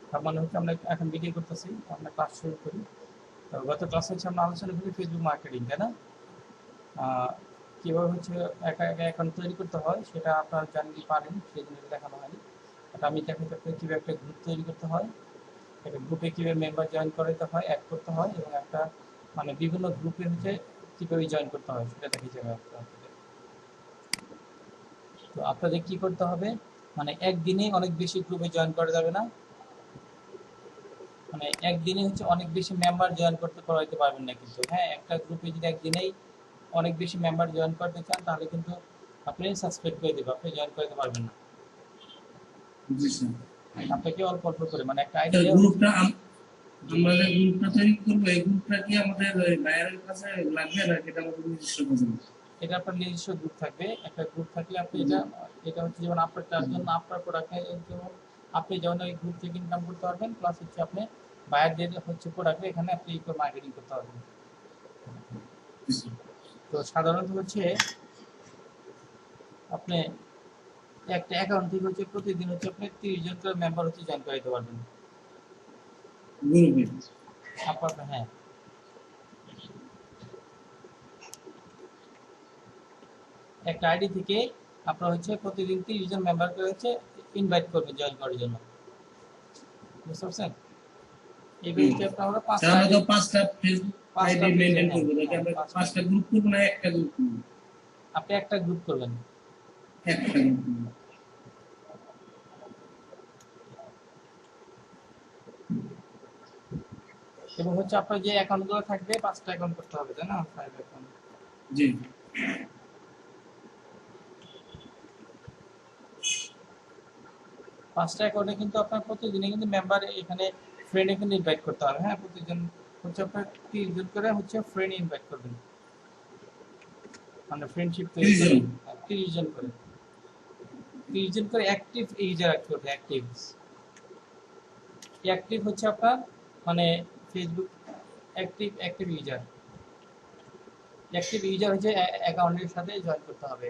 তার মানে হচ্ছে আমরা এখন বিক্রি করতেছি, আমরা ক্লাস শুরু করি। তো গত ক্লাসে হচ্ছে আমরা আলোচনা করি ফেসবুক মার্কেটিং, তাই না? কীভাবে হচ্ছে একা একা অ্যাকাউন্ট তৈরি করতে হয় সেটা আপনারা জানেন কি পারেন, সেই জন্য এটা দেখানো হয়নি। এটা আমি দেখাতে পারি কীভাবে একটা গ্রুপ তৈরি করতে হয়, একটা গ্রুপে কীভাবে মেম্বার জয়েন করাতে হয়, অ্যাড করতে হয়, এবং একটা মানে বিভিন্ন গ্রুপে হচ্ছে কীভাবে জয়েন করতে হয় সেটা দেখে যাবে আপনাদের। তো আপনাদের কী করতে হবে, মানে একদিনে অনেক বেশি গ্রুপে জয়েন করা যাবে না, মানে একদিনে হচ্ছে অনেক বেশি মেম্বার জয়েন করতে করাইতে পারবেন না কিন্তু। হ্যাঁ, একটা গ্রুপে যদি একদিনেই অনেক বেশি মেম্বার জয়েন করতে চান তাহলে কিন্তু আপনি সাবস্ক্রাইব করে দেবেন, আপনি জয়েন করতে পারবেন না। জি স্যার। আপনাকে অল্প অল্প করে মানে একটা স্যার আইডিয়া হচ্ছে। গ্রুপটা আমরা যে গ্রুপটা তৈরি করবো এই গ্রুপটা কি আমাদের ওই বাইরের কাছে লাগবে না, এটা আমাদের নিজস্ব কাজে? এটা আপনার নিজস্ব গ্রুপ থাকবে, একটা গ্রুপ থাকলে আপনি জি এটা এটা হচ্ছে যেমন আপনার তার জন্য আপনার প্রোডাক্টের যেমন আপনি যেমন ওই গ্রুপ থেকে ইনকাম করতে পারবেন, প্লাস হচ্ছে আপনি বায়ারদের হচ্ছে প্রোডাক্টে এখানে আপনি মার্কেটিং করতে পারবেন। স্যার। তো সাধারণত হচ্ছে আপনি একটা অ্যাকাউন্ট থেকে হচ্ছে প্রতিদিন হচ্ছে আপনি 30 জন করে মেম্বার হচ্ছে জয়েন করাইতে পারবেন গ্রুপে। আপনার। হ্যাঁ, একটা আইডি থেকে আপনার হচ্ছে প্রতিদিন 30 জন মেম্বারকে হচ্ছে ইনভাইট করবেন জয়েন করার জন্য, বুঝতে পারছেন? এইভাবে হচ্ছে আমরা স্যার 5টা আমরা আইডি, তো 5টা ফেসবুক 5টা আইডি পেজে, মেইনটেইন হ্যাঁ করব, তাহলে হ্যাঁ আমরা 5টা 5টা পেজ। গ্রুপ করব না একটা গ্রুপ করব? আপনি একটা গ্রুপ করবেন। একটা গ্রুপ করব। এবং হচ্ছে আপনার যে অ্যাকাউন্টগুলো থাকবে 5টা অ্যাকাউন্ট করতে হবে, তাই না? 5 অ্যাকাউন্ট। জি 5টা অ্যাকাউন্টে কিন্তু আপনার প্রতিদিনই কিন্তু মেম্বার এখানে ফ্রেন্ড এখানে ইনভাইট করতে হবে। হ্যাঁ, প্রতিদিন হচ্ছে আপনার 30 জন করে হচ্ছে ফ্রেন্ড ইনভাইট করবেন, মানে ফ্রেন্ডশিপ তৈরি 30 করে। জন। 30 জন করে, 30 জন করে অ্যাক্টিভ ইউজার রাখতে হবে। অ্যাক্টিভ অ্যাক্টিভ হচ্ছে আপনার মানে Facebook active active user. Active user হচ্ছে অ্যাকাউন্টের সাথে জয়েন করতে হবে।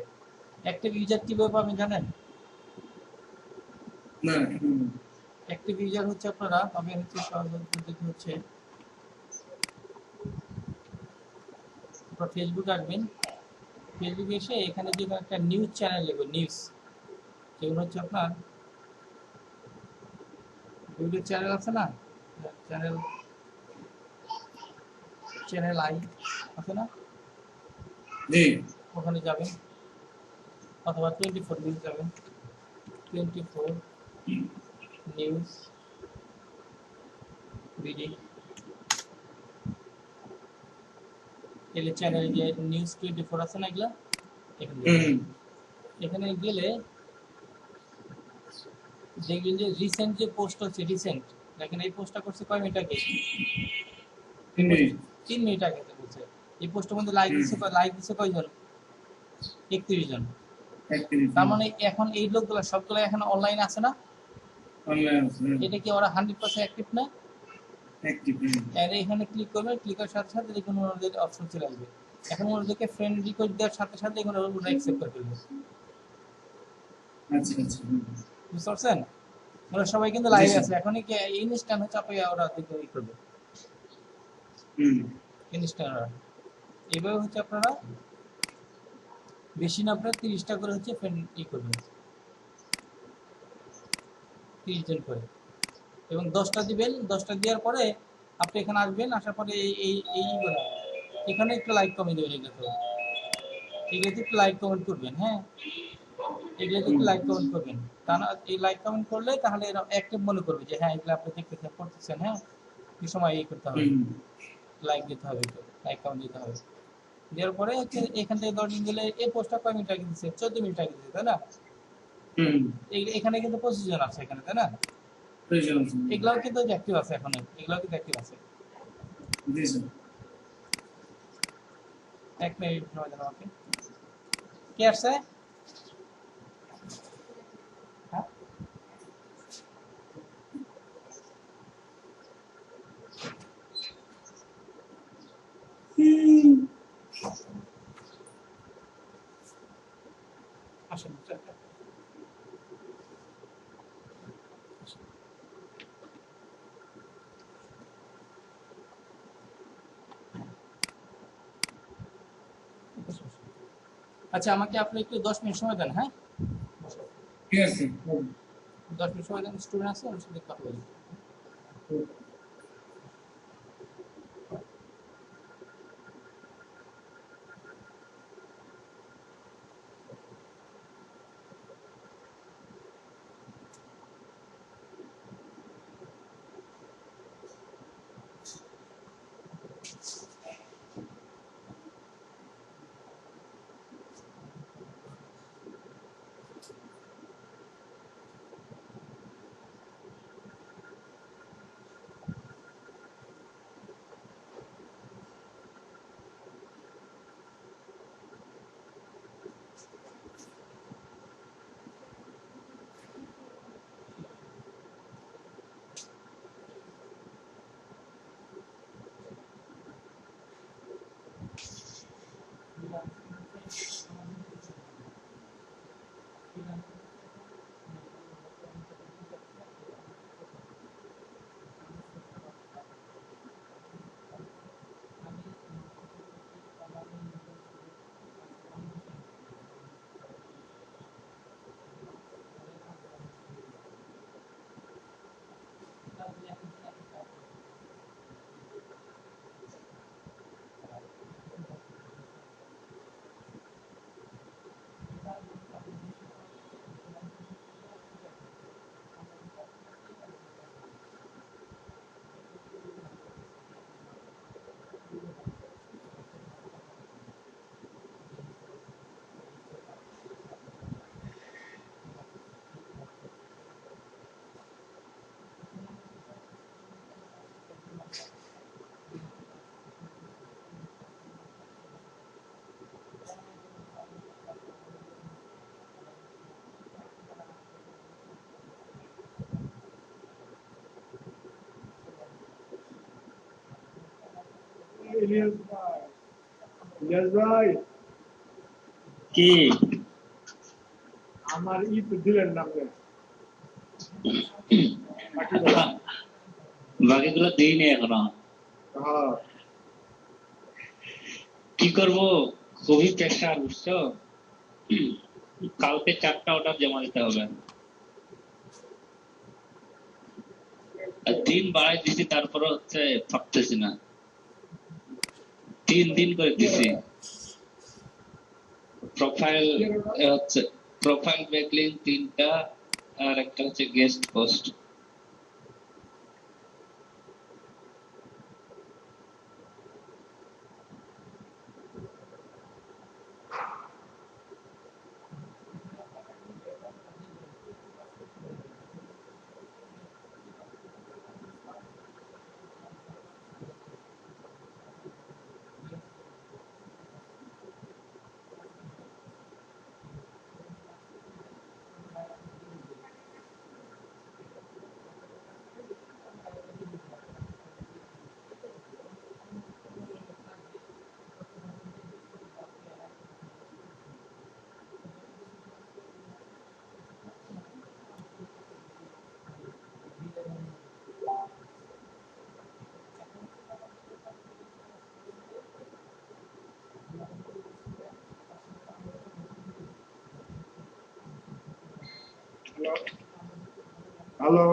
অ্যাক্টিভ ইউজার কীভাবে পাবেন জানেন? না অ্যাক্টিভ ইউজার হচ্ছে আপনারা পাবেন হচ্ছে সহজ পদ্ধতি হচ্ছে আপনারা ফেসবুক আসবেন, ফেসবুকে এসে এখানে যে একটা নিউজ চ্যানেল লিখবে, নিউজ, যেগুলো হচ্ছে আপনার বিভিন্ন চ্যানেল আছে না, চ্যানেল চ্যানেল আই আছে না, জি ওখানে যাবেন, অথবা 24 নিউজ যাবেন, 24 নিউজ বিডি, এলে চ্যানেলে যে নিউজ 24 আছে না, এগুলা এখানে যাবেন। এখানে গেলে দেখবেন যে রিসেন্ট যে পোস্ট হচ্ছে, রিসেন্ট দেখেন এই পোস্টটা করছে কয় মিনিট আগে, 3 মিনিট আগে বলছে। এই পোস্টের মধ্যে লাইক দিচ্ছে কয়জন? 31 জন। তার মানে এখন এই লোকগুলো সবগুলো এখন অনলাইন আছে না? এটা কি ওরা 100% অ্যাক্টিভ না? আর এখানে ক্লিক করবে, ক্লিক করার সাথে সাথে দেখুন ওদের অপশন চলে আসবে। এখন ওদেরকে ফ্রেন্ড রিকোয়েস্ট দেওয়ার সাথে সাথে এখানে ওরা অ্যাকসেপ্ট করে ফেলবে। আচ্ছা আচ্ছা বুঝতে পারছেন? ওরা সবাই কিন্তু লাইভে আছে এখনই, কি ইনস্ট্যান্ট হচ্ছে আপনি ওরা দেখে ই করবে, ইনস্ট্যান্ট। এইভাবে হচ্ছে আপনারা বেশি না আপনারা 30টা করে হচ্ছে ফ্রেন্ড ই করবেন, 30 জন করে, এবং 10টা দিবেন। 10টা দেওয়ার পরে আপনি এখানে আসবেন, আসার পরে এইগুলো এখানে একটু লাইক কমেন্ট দেবেন, এগুলোতে একটু লাইক কমেন্ট করবেন। হ্যাঁ, এগুলোতে একটু লাইক কমেন্ট করবেন, তা না এই লাইক কমেন্ট করলে তাহলে এরা অ্যাক্টিভ মনে করবে যে হ্যাঁ এগুলো আপনি দেখতে করতেছেন। হ্যাঁ, এই সময় এই করতে হবে, লাইক দিতে হবে, লাইক কমেন্ট দিতে হবে। দেওয়ার পরে হচ্ছে এখান থেকে 10 দিন গেলে এই পোস্টটা কয় মিনিট আগে দিচ্ছে? 14 মিনিট আগে দিচ্ছে, তাই না? এখানে কিন্তু 25 জন আছে এখানে, তাই না? এগুলাও কিন্তু অ্যাক্টিভ আছে এখন, এগুলাও কিন্তু অ্যাক্টিভ আছে। এক মিনিট সময় দেন আমাকে। কে আসছে? হ্যাঁ, আসেন। আচ্ছা, আমাকে আপনি একটু 10 মিনিট সময় দেন, হ্যাঁ? ঠিক আছে। 10 মিনিট সময় দেন, স্টুডেন্ট আছে ওর সাথে কথা বলি। ইলিয়াস ভাই, ইলিয়াস ভাই, কি আমার তো দিলেন না আপনি। বাকিগুলো? বাকিগুলো দিইনি এখনো। হ্যাঁ, কি করব, খুবই প্রেশার, বুঝছো? কালকে 4টা অর্ডার জমা দিতে হবে। আর দিন বাড়াই দিছি, তারপরে হচ্ছে থাকতেছি না। 3 দিন করে দিছি। প্রোফাইল হচ্ছে প্রোফাইল ব্যাকলিং 3টা, আর একটা হচ্ছে guest post. Hello,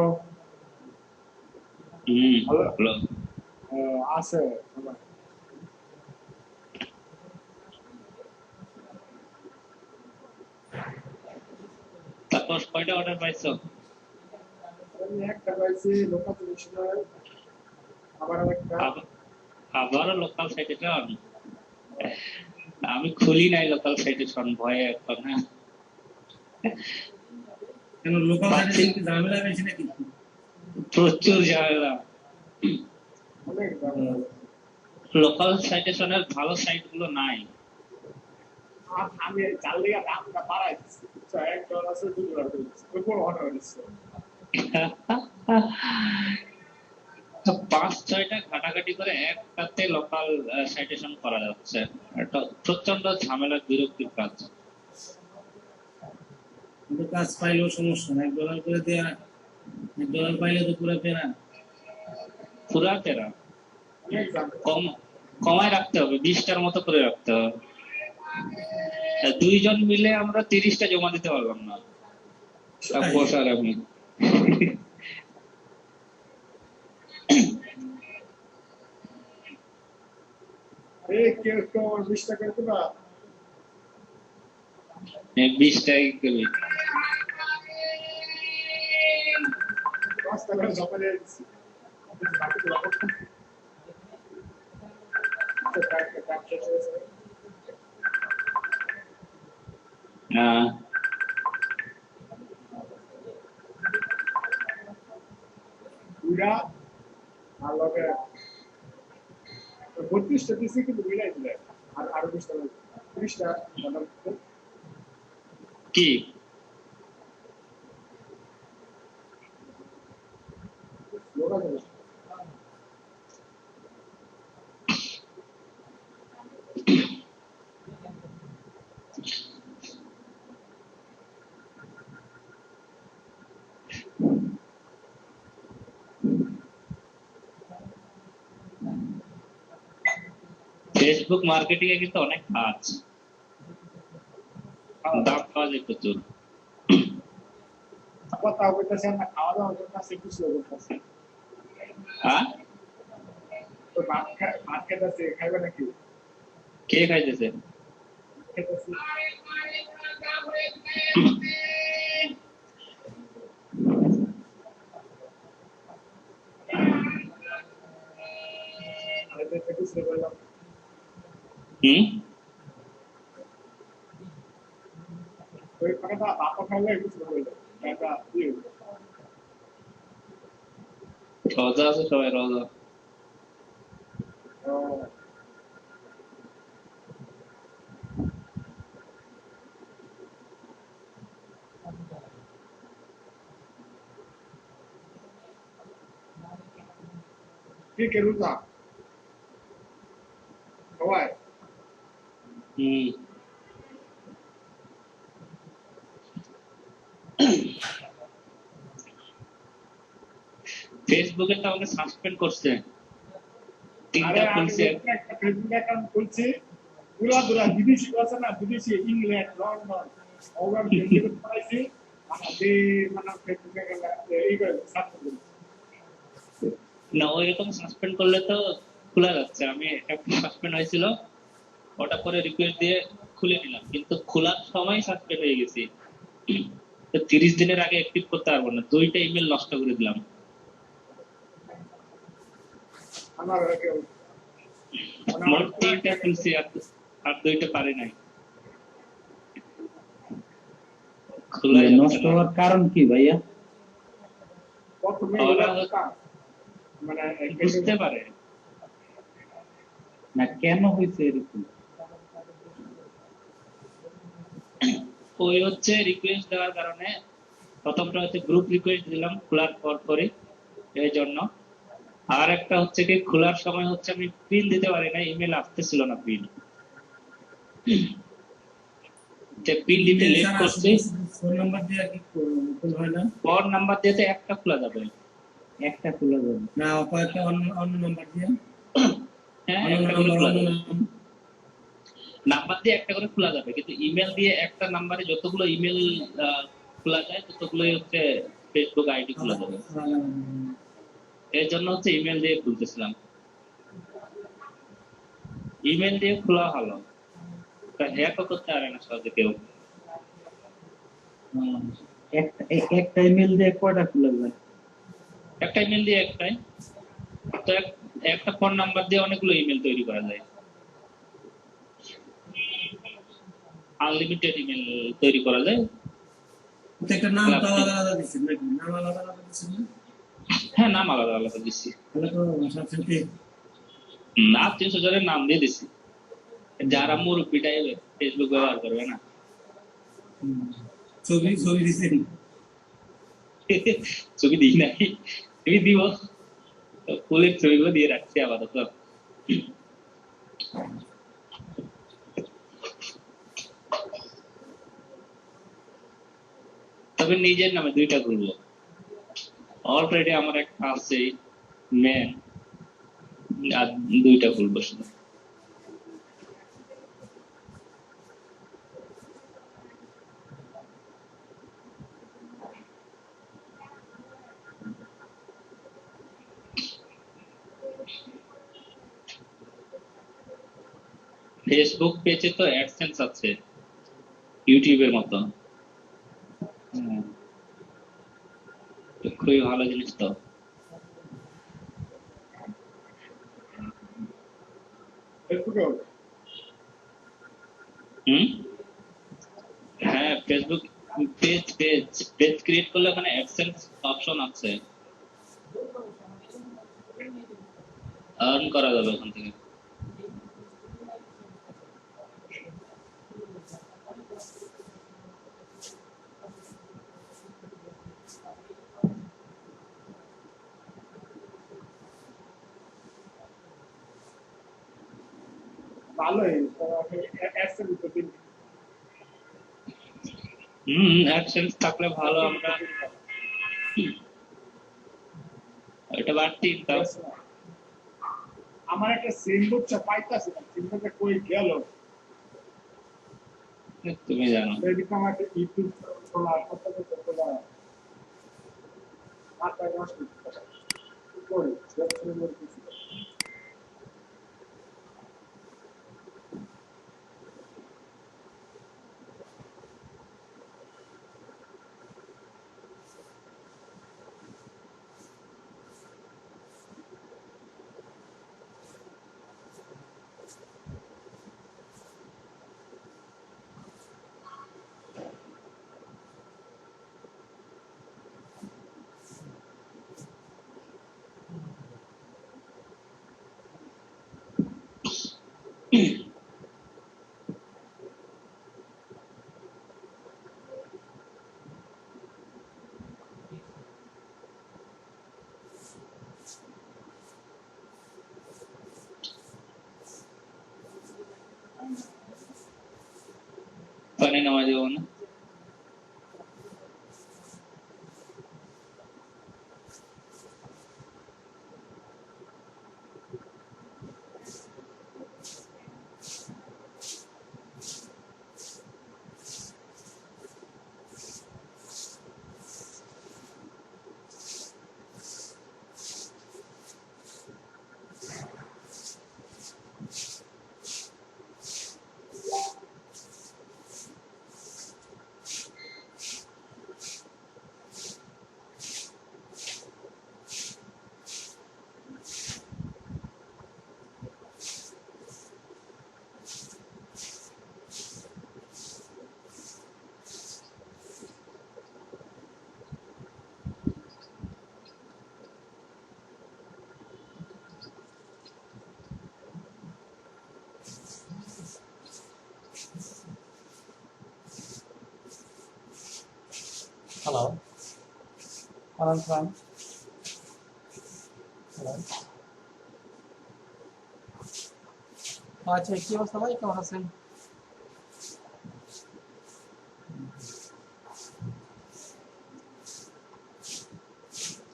hello, hello, হলো। আছে সবাই। তারপর কয়টা অর্ডার পাইছো? আমি একটা পাইছি লোকাল মিশনার, আবার একটা। আবারও লোকাল সাইটেশন? আমি খুলি নাই লোকাল সাইটেশন, ভয়ে এখন। হ্যাঁ, কেন লোকাল পাচ্ছি সাইটে কি ঝামেলা বেশি নাকি? প্রচুর ঝামেলা। অনেক দাম। লোকাল সাইটেশনের ভালো সাইট গুলো নাই। আমি চাল লিগা দামটা বাড়াই দিচ্ছি, $1 আছে $2 করে দিচ্ছি, ওই বড় অর্ডার দিচ্ছে। 5-6টা ঘাটাঘাটি করে একটাতে লোকাল সাইটেশন করা যাচ্ছে। এটা প্রচন্ড ঝামেলার বিরক্তির কাজ। কিন্তু কাজ পাইলেও সমস্যা না, $1 করে দেয়া, $1 পাইলে তো পুরো পেরা। পুরা তেরা। অনেক দাম। কম কমায় রাখতে হবে, 20টার মতো করে রাখতে হবে। দুইজন মিলে আমরা 30টা জমা দিতে পারলাম না, তাপস আর আমি। কেউ তো 20 টাকা করে না 20 টাকা করে। 10 টাকা জমা দিয়ে দিচ্ছি আহ, পুরা আর লগে 32টা দিছি কিন্তু মিলাই দিলে আর আরো 20 টাকা 30টা কি লোকা যাবে ফেসবুক মার্কেটিং এ কিন্তু অনেক কাজ, দাম পাওয়া যায় প্রচুর। কথা বলতেছে না খাওয়া দাওয়া করতেছে কিছু করতেছে হ্যাঁ, তো ভাত খেতেছে খাইবে নাকি কে খাইতেছে? খেতেছে আর এটা কিছু বললাম হুম, ওই টাকাটা বাপ খাইলে কিছু বললাম এটা দিয়ে রোজা আছে সবাই, রোজা। কি কেরুতা সবাই হুম, ফেসবুকে তো আমাকে সাসপেন্ড করছে, আরে 3টা আমি খুলছে। একটা ফেসবুক অ্যাকাউন্ট খুলছি পুরা পুরা বিদেশি আছে না বিদেশি ইংল্যান্ড লন্ডন ওভার ফেসবুকে পড়াইছি আমি মানে ফেসবুক অ্যাকাউন্ট এই করে সাবস্ক্রাইব না ওইরকম সাসপেন্ড করলে তো খোলা যাচ্ছে। আমি একটা সাসপেন্ড হয়েছিল, ওটা পরে রিকোয়েস্ট দিয়ে খুলে নিলাম, কিন্তু খোলার সময় সাসপেন্ড হয়ে গেছি। তো 30 দিনের আগে অ্যাক্টিভ করতে পারবো না, 2টা ইমেল নষ্ট করে দিলাম। আমার কেউ মোট 3টা খুলছি, আর 2টা পারি নাই। খোলা নষ্ট হওয়ার কারণ কি ভাইয়া? প্রথমে ওরা মানে বুঝতে পারে না কেন হয়েছে এরকম? ওই হচ্ছে রিকোয়েস্ট দেওয়ার কারণে, প্রথমটা হচ্ছে গ্রুপ রিকোয়েস্ট দিলাম খোলার পর পরে, এই জন্য। আর একটা হচ্ছে কি খোলার সময় হচ্ছে আমি পিন দিতে পারি না, ইমেল আসতেছিল না পিন, যে পিন দিতে লেট করছে। ফোন নাম্বার দিয়ে কি কোন হয় না? পর নাম্বার দিয়ে তো একটা খোলা যাবে। একটা খুলে যাবে না কয়েকটা অন্য নাম্বার দিয়ে হ্যাঁ, অন্য একটা করে নাম্বার খোলা অন্য যাবে, নাম নাম্বার দিয়ে একটা করে খোলা যাবে, কিন্তু ইমেল দিয়ে একটা নাম্বারে যতগুলো ইমেল খোলা যায় ততগুলোই হচ্ছে ফেসবুক আইডি খোলা যাবে। এর জন্য হচ্ছে ইমেল দিয়ে খুলতেছিলাম, ইমেল দিয়ে খোলা ভালো, হ্যাকও করতে পারে না সহজে কেউ। একটা ইমেল দিয়ে কয়টা খুলে যায়? একটা ইমেল দিয়ে একটাই তো, একটা ফোন নাম্বার দিয়ে অনেকগুলো ইমেল তৈরি করা যায়, আনলিমিটেড ইমেল তৈরি করা যায়। প্রত্যেকটা নাম তো আলাদা আলাদা দিচ্ছেন নাকি? নাম আলাদা আলাদা দিচ্ছেন না? হ্যাঁ, নাম আলাদা আলাদা দিচ্ছি, তাহলে তো সবচেয়ে না 300 জনের নাম দিয়ে দিচ্ছি, যারা মুরব্বীটাই ফেসবুক ব্যবহার করবে না। ছবি ছবি দিচ্ছেন। ছবি দিই নাই, ছবি দিব, ফুলের ছবিগুলো দিয়ে রাখছি আপাতত। তবে নিজের নামে 2টা খুলবো, অলরেডি আমার একটা আছে মেন, আর 2টা খুলবো শুধু। ফেসবুক পেজে তো অ্যাডসেন্স আছে ইউটিউবের মতো। হুম, তো খুবই ভালো জিনিস তো। ফেসবুকে হুম, হ্যাঁ Facebook page page page create করলে ওখানে অ্যাডসেন্স অপশন আছে, আর্ন করা যাবে ওখান থেকে। ভালোই অ্যাডসেন্স দিন। অ্যাডসেন্স থাকলে ভালো, আমরা এটা বাড়তি ইনকাম। আমার একটা সিম বুঝছো পাইতাছি না, সিমটা কই গেল? তুমি জানো। এদিকে আমার একটা ইউটিউব খোলা কত খোলা মাথায় নষ্ট করি ওয়েবসাইটের মধ্যে কিছু। পানি নামা যাবো না। হ্যালো, আলাম খান। হ্যালো, আচ্ছা কি অবস্থা ভাই, কেমন আছেন?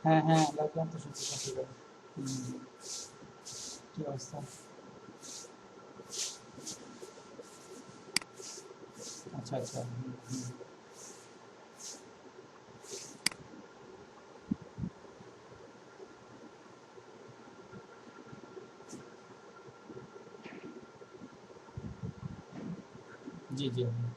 হ্যাঁ হ্যাঁ, লাগলাম তো শুনছি শুনছি। হুম, কি অবস্থা? আচ্ছা আচ্ছা, হুম, হুম। জি জি, হুম,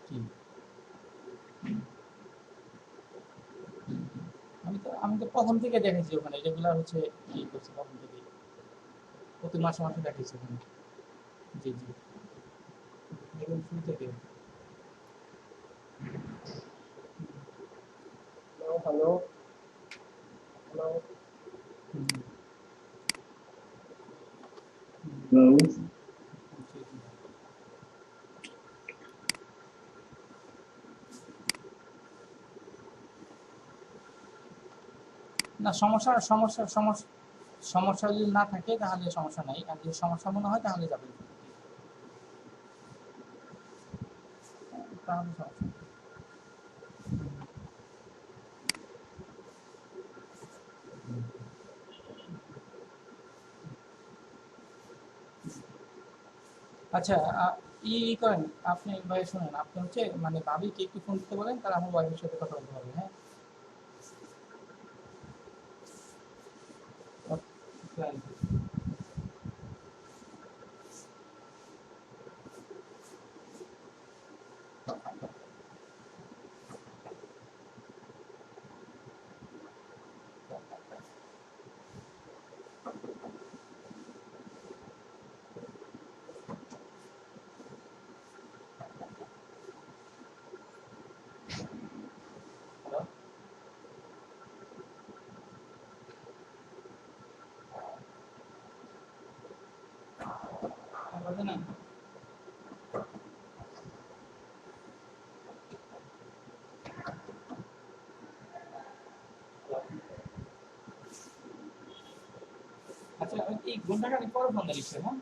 কি আমি তো প্রথম থেকে দেখেছি ওখানে রেগুলার হচ্ছে ই করছি প্রথম থেকে, প্রতি মাসে মাসে দেখেছি ওখানে। জি জি, একদম শুরু থেকে। Hello hello hello. হুম, হুম, হ্যালো। জি জি। না, সমস্যা সমস্যা যদি না থাকে তাহলে সমস্যা নাই, আর যদি সমস্যা মনে হয় তাহলে যাবেন, তাহলে সমস্যা নেই। আচ্ছা, করেন আপনি ভাই, শুনেন আপনি হচ্ছে মানে ভাবিকে একটু ফোন দিতে বলেন, তারা আমার ওয়াইফের সাথে কথা বলতে পারবে, হ্যাঁ। জয়েন হবে না। আচ্ছা এই ঘন্টাখানি পরে ফোন দিচ্ছে, হ্যাঁ?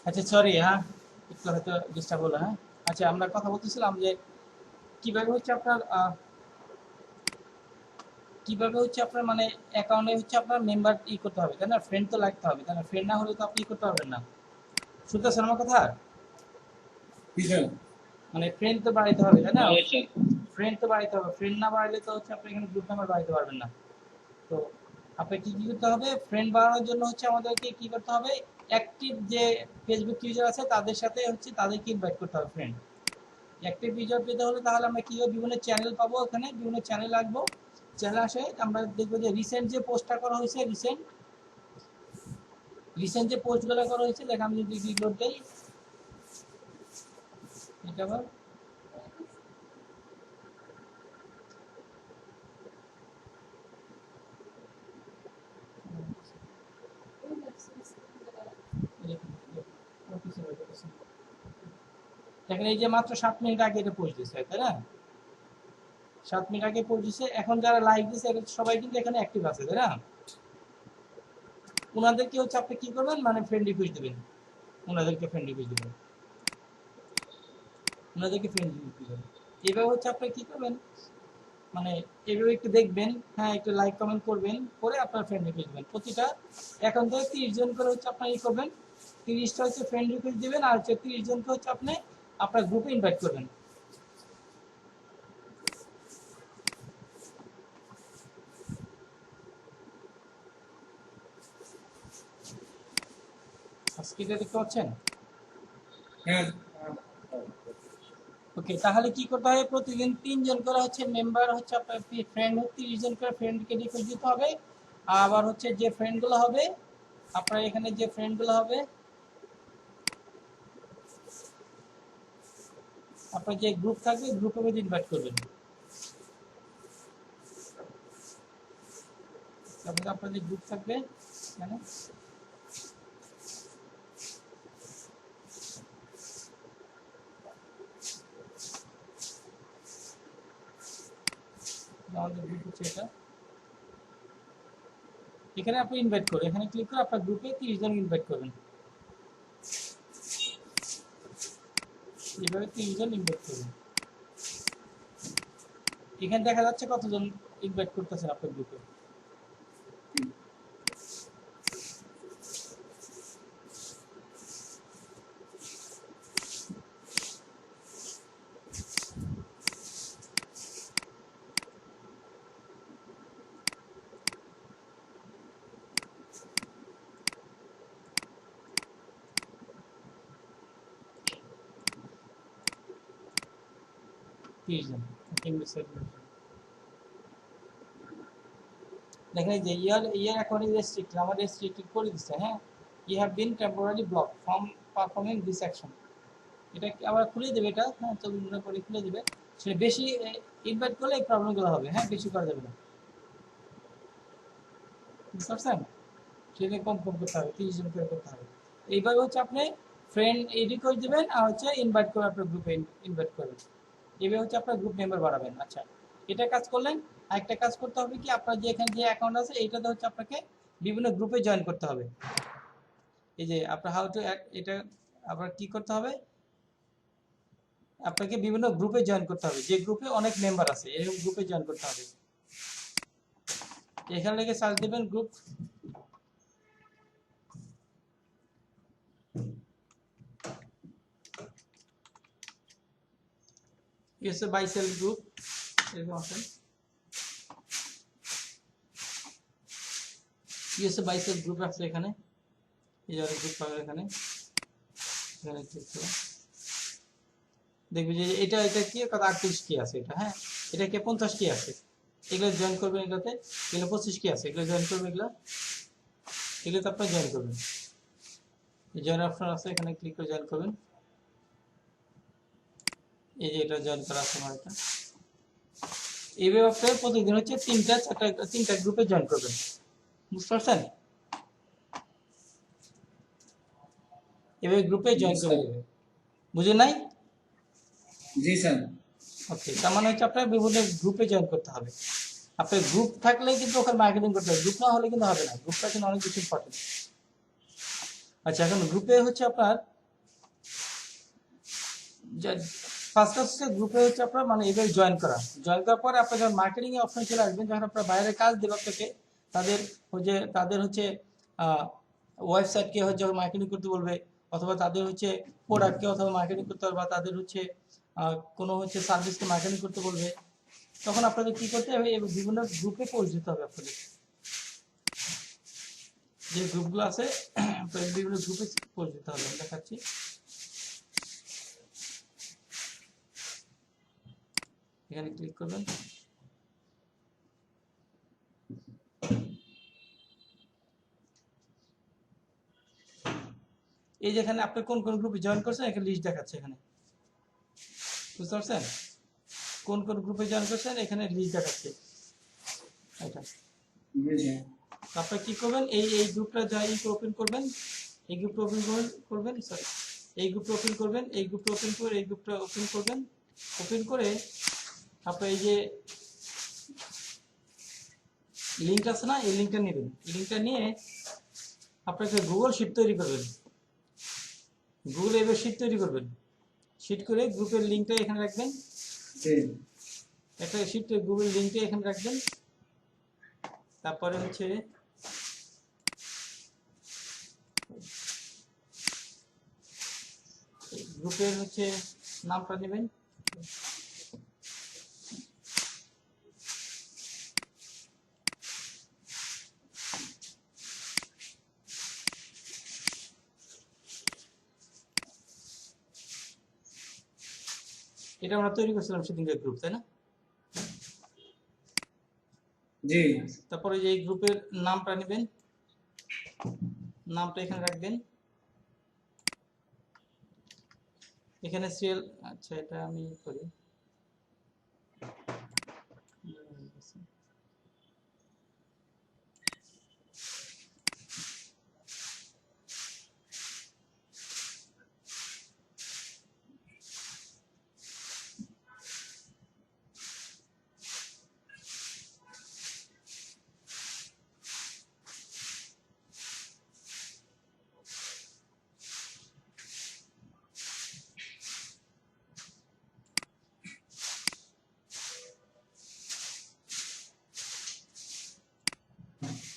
আচ্ছা সরি, হ্যাঁ একটু হয়তো ডিস্টার্ব হলো, হ্যাঁ। আচ্ছা আমরা কথা বলতেছিলাম যে কিভাবে হচ্ছে আপনার কিভাবে হচ্ছে আপনার মানে অ্যাকাউন্টে হচ্ছে আপনার মেম্বার ই করতে হবে, তাই না? ফ্রেন্ড তো লাগতে হবে, তাই না? ফ্রেন্ড না হলে তো আপনি ই করতে পারবেন না। শুনতেছেন আমার কথা? ঠিক আছে মানে ফ্রেন্ড তো বাড়াইতে হবে, তাই না? হ্যাঁ স্যার। ফ্রেন্ড তো বাড়াইতে হবে, ফ্রেন্ড না বাড়াইলে তো হচ্ছে আপনি এখানে গ্রুপ মেম্বার বাড়াইতে পারবেন না। তো আপনাকে কি কি করতে হবে? ফ্রেন্ড বাড়ানোর জন্য হচ্ছে আমাদেরকে কি করতে হবে? অ্যাক্টিভ যে ফেসবুক ইউজার আছে তাদের সাথে হচ্ছে তাদেরকে ইনভাইট করতে হবে ফ্রেন্ড। অ্যাক্টিভ ইউজার পেতে হলে তাহলে আমরা কি বিভিন্ন চ্যানেল পাবো, ওখানে বিভিন্ন চ্যানেল আসবো। চ্যানেল আসে আমরা দেখবো যে রিসেন্ট যে পোস্টটা করা হয়েছে, রিসেন্ট যে পোস্টগুলো করা হয়েছে, দেখ আমি যদি রিলোড দেই, এটা আবার দেখেন এই যে মাত্র 7 মিনিট আগে এটা পোস্ট দিয়েছে, তাই না? 7 মিনিট আগে পোস্ট দিয়েছে। এখন যারা লাইক দিয়েছে সবাই কিন্তু এখানে অ্যাক্টিভ আছে, তাই না? ওনাদেরকে হচ্ছে আপনি কি করবেন, মানে ফ্রেন্ড রিকোয়েস্ট দিবেন, ওনাদেরকে ফ্রেন্ড রিকোয়েস্ট দিবেন, ওনাদেরকে ফ্রেন্ড রিকোয়েস্ট দিবেন। এভাবে হচ্ছে আপনি কি করবেন, মানে এভাবে একটু দেখবেন, হ্যাঁ একটু লাইক কমেন্ট করবেন, করে আপনার ফ্রেন্ড রিকোয়েস্ট দিবেন। প্রতিটা এখন থেকে 30 জন করে হচ্ছে আপনার ই করবেন, 30টা হচ্ছে ফ্রেন্ড রিকোয়েস্ট দিবেন, আর হচ্ছে 30 জনকে হচ্ছে আপনি আপনার গ্রুপে ইনভাইট করবেন। আজকে এটা দেখতে পাচ্ছেন? হ্যাঁ ওকে, তাহলে কি করতে হবে? প্রতিদিন 3 জন করে হচ্ছে মেম্বার হচ্ছে আপনার ফ্রেন্ড, 30 জন করে ফ্রেন্ডকে রিকোয়েস্ট দিতে হবে। আবার হচ্ছে যে ফ্রেন্ডগুলো হবে, আপনার এখানে যে ফ্রেন্ডগুলো হবে, আপনার যে গ্রুপ থাকবে গ্রুপে মধ্যে ইনভাইট করবেন। তারপরে আপনার যে গ্রুপ থাকবে এখানে, আমাদের গ্রুপ হচ্ছে এটা, এখানে আপনি ইনভাইট করবেন, এখানে ক্লিক করে আপনার গ্রুপে 30 জন ইনভাইট করবেন। এইভাবে 30 জন ইনভাইট করবেন। এখানে দেখা যাচ্ছে কতজন ইনভাইট করতেছেন আপনার গ্রুপে। দেখেন এই যে ইয়ার অ্যাকাউন্ট ইজ রেস্ট্রিক্টেড, আমাদের রেস্ট্রিক্টেড করে দিচ্ছে, হ্যাঁ। You have been temporary block from performing this action. এটা আবার খুলে দেবে, এটা হ্যাঁ 24 ঘন্টা পরে খুলে দেবে। সে বেশি ইনভাইট করলে এই প্রবলেমগুলো হবে, হ্যাঁ বেশি করা যাবে না, বুঝতে পারছেন? সেটা কম কম করতে হবে, 30 জন করে করতে হবে। এইভাবে হচ্ছে আপনি ফ্রেন্ড রিকোয়েস্ট দিবেন আর হচ্ছে ইনভাইট করে আপনার গ্রুপে ইনভাইট করবেন। এইভাবে হচ্ছে আপনার গ্রুপ মেম্বার বাড়াবেন। আচ্ছা এটা কাজ করলেন। আরেকটা কাজ করতে হবে কি, আপনার যে এখানে যে অ্যাকাউন্ট আছে এইটাতে হচ্ছে আপনাকে বিভিন্ন গ্রুপে জয়েন করতে হবে। এই যে আপনার হাউ টু এটা আবার কি করতে হবে, আপনাকে বিভিন্ন গ্রুপে জয়েন করতে হবে, যে গ্রুপে অনেক মেম্বার আছে এরকম গ্রুপে জয়েন করতে হবে। এখানে লিখে সার্চ দিবেন গ্রুপ। ইউএসএ বাইসেল গ্রুপ, এরকম আসেন ইউএসএ বাইসেল গ্রুপ আছে এখানে, এই যে গ্রুপ পাবেন এখানে, এখানে ক্লিক করুন, দেখবেন যে এটা এটা কি কত 38 কি আছে এটা, হ্যাঁ এটা কি 50 কি আছে, এগুলো জয়েন করবেন, এগুলোতে এগুলো 25 কি আছে, এগুলো জয়েন করবেন, এগুলোতে আপনি জয়েন করবেন, জয়েন অপশন আছে এখানে ক্লিক করে জয়েন করবেন, এই যে এটা জয়েন করা আছে আমার এটা। এইভাবে আপনি প্রতিদিন হচ্ছে 3টা গ্রুপে জয়েন করবেন, বুঝতে পারছেন? এভাবে গ্রুপে জয়েন করে দেবেন, বুঝেন নাই? জি স্যার। ওকে, তার মানে হচ্ছে আপনার বিভিন্ন গ্রুপে জয়েন করতে হবে। আপনার গ্রুপ থাকলেই কিন্তু ওখানে মার্কেটিং করতে হবে, গ্রুপ না হলে কিন্তু হবে না, গ্রুপটা কিন্তু অনেক বেশি ইম্পর্টেন্ট। আচ্ছা, এখন গ্রুপে হচ্ছে আপনার ফার্স্ট হচ্ছে গ্রুপে হচ্ছে আপনার মানে এভাবে জয়েন করার পরে আপনি যখন মার্কেটিং এ অপশন চলে আসবেন, যখন আপনার বাইরে কাজ দেবে আপনাকে, তাদের হচ্ছে ওয়েবসাইটকে হচ্ছে মার্কেটিং করতে বলবে, অথবা তাদের হচ্ছে প্রোডাক্টকে অথবা মার্কেটিং করতে হবে, বা তাদের হচ্ছে কোনো হচ্ছে সার্ভিসকে মার্কেটিং করতে বলবে, তখন আপনাদের কি করতে হবে, বিভিন্ন গ্রুপে পরিচিত হবে আপনাদের, যে গ্রুপগুলো আছে বিভিন্ন গ্রুপে পরিচিত হবে। আমি দেখাচ্ছি, এখানে ক্লিক করবেন, এই যেখানে আপনি কোন কোন গ্রুপে জয়েন করছেন এখানে লিস্ট দেখাচ্ছে, এখানে বুঝতে পারছেন কোন কোন গ্রুপে জয়েন করছেন, এখানে লিস্ট দেখাচ্ছে এটা। আপনি কি করবেন, এই গ্রুপটা যাই ওপেন করবেন, এই গ্রুপটা ওপেন করবেন সরি এই গ্রুপটা ওপেন করবেন, এই গ্রুপটা ওপেন করে এই গ্রুপটা ওপেন করবেন, ওপেন করে আপনি এই যে লিঙ্ক আছে না, এই লিঙ্কটা নেবেন, এই লিঙ্কটা নিয়ে আপনাকে গুগল শিট তৈরি করবেন, গুগল এবার শিট তৈরি করবেন, শিট করে গ্রুপের লিঙ্কটা এখানে রাখবেন, একটা শিট গুগল লিঙ্কটা এখানে রাখবেন, তারপরে হচ্ছে গ্রুপের হচ্ছে নামটা নেবেন, এটা আমরা তৈরি করছিলাম সেদিনকার গ্রুপ, তাই না? জি। তারপরে এই গ্রুপের নামটা নেবেন, নামটা এখানে রাখবেন, এখানে সিরিয়াল, আচ্ছা এটা আমি করি,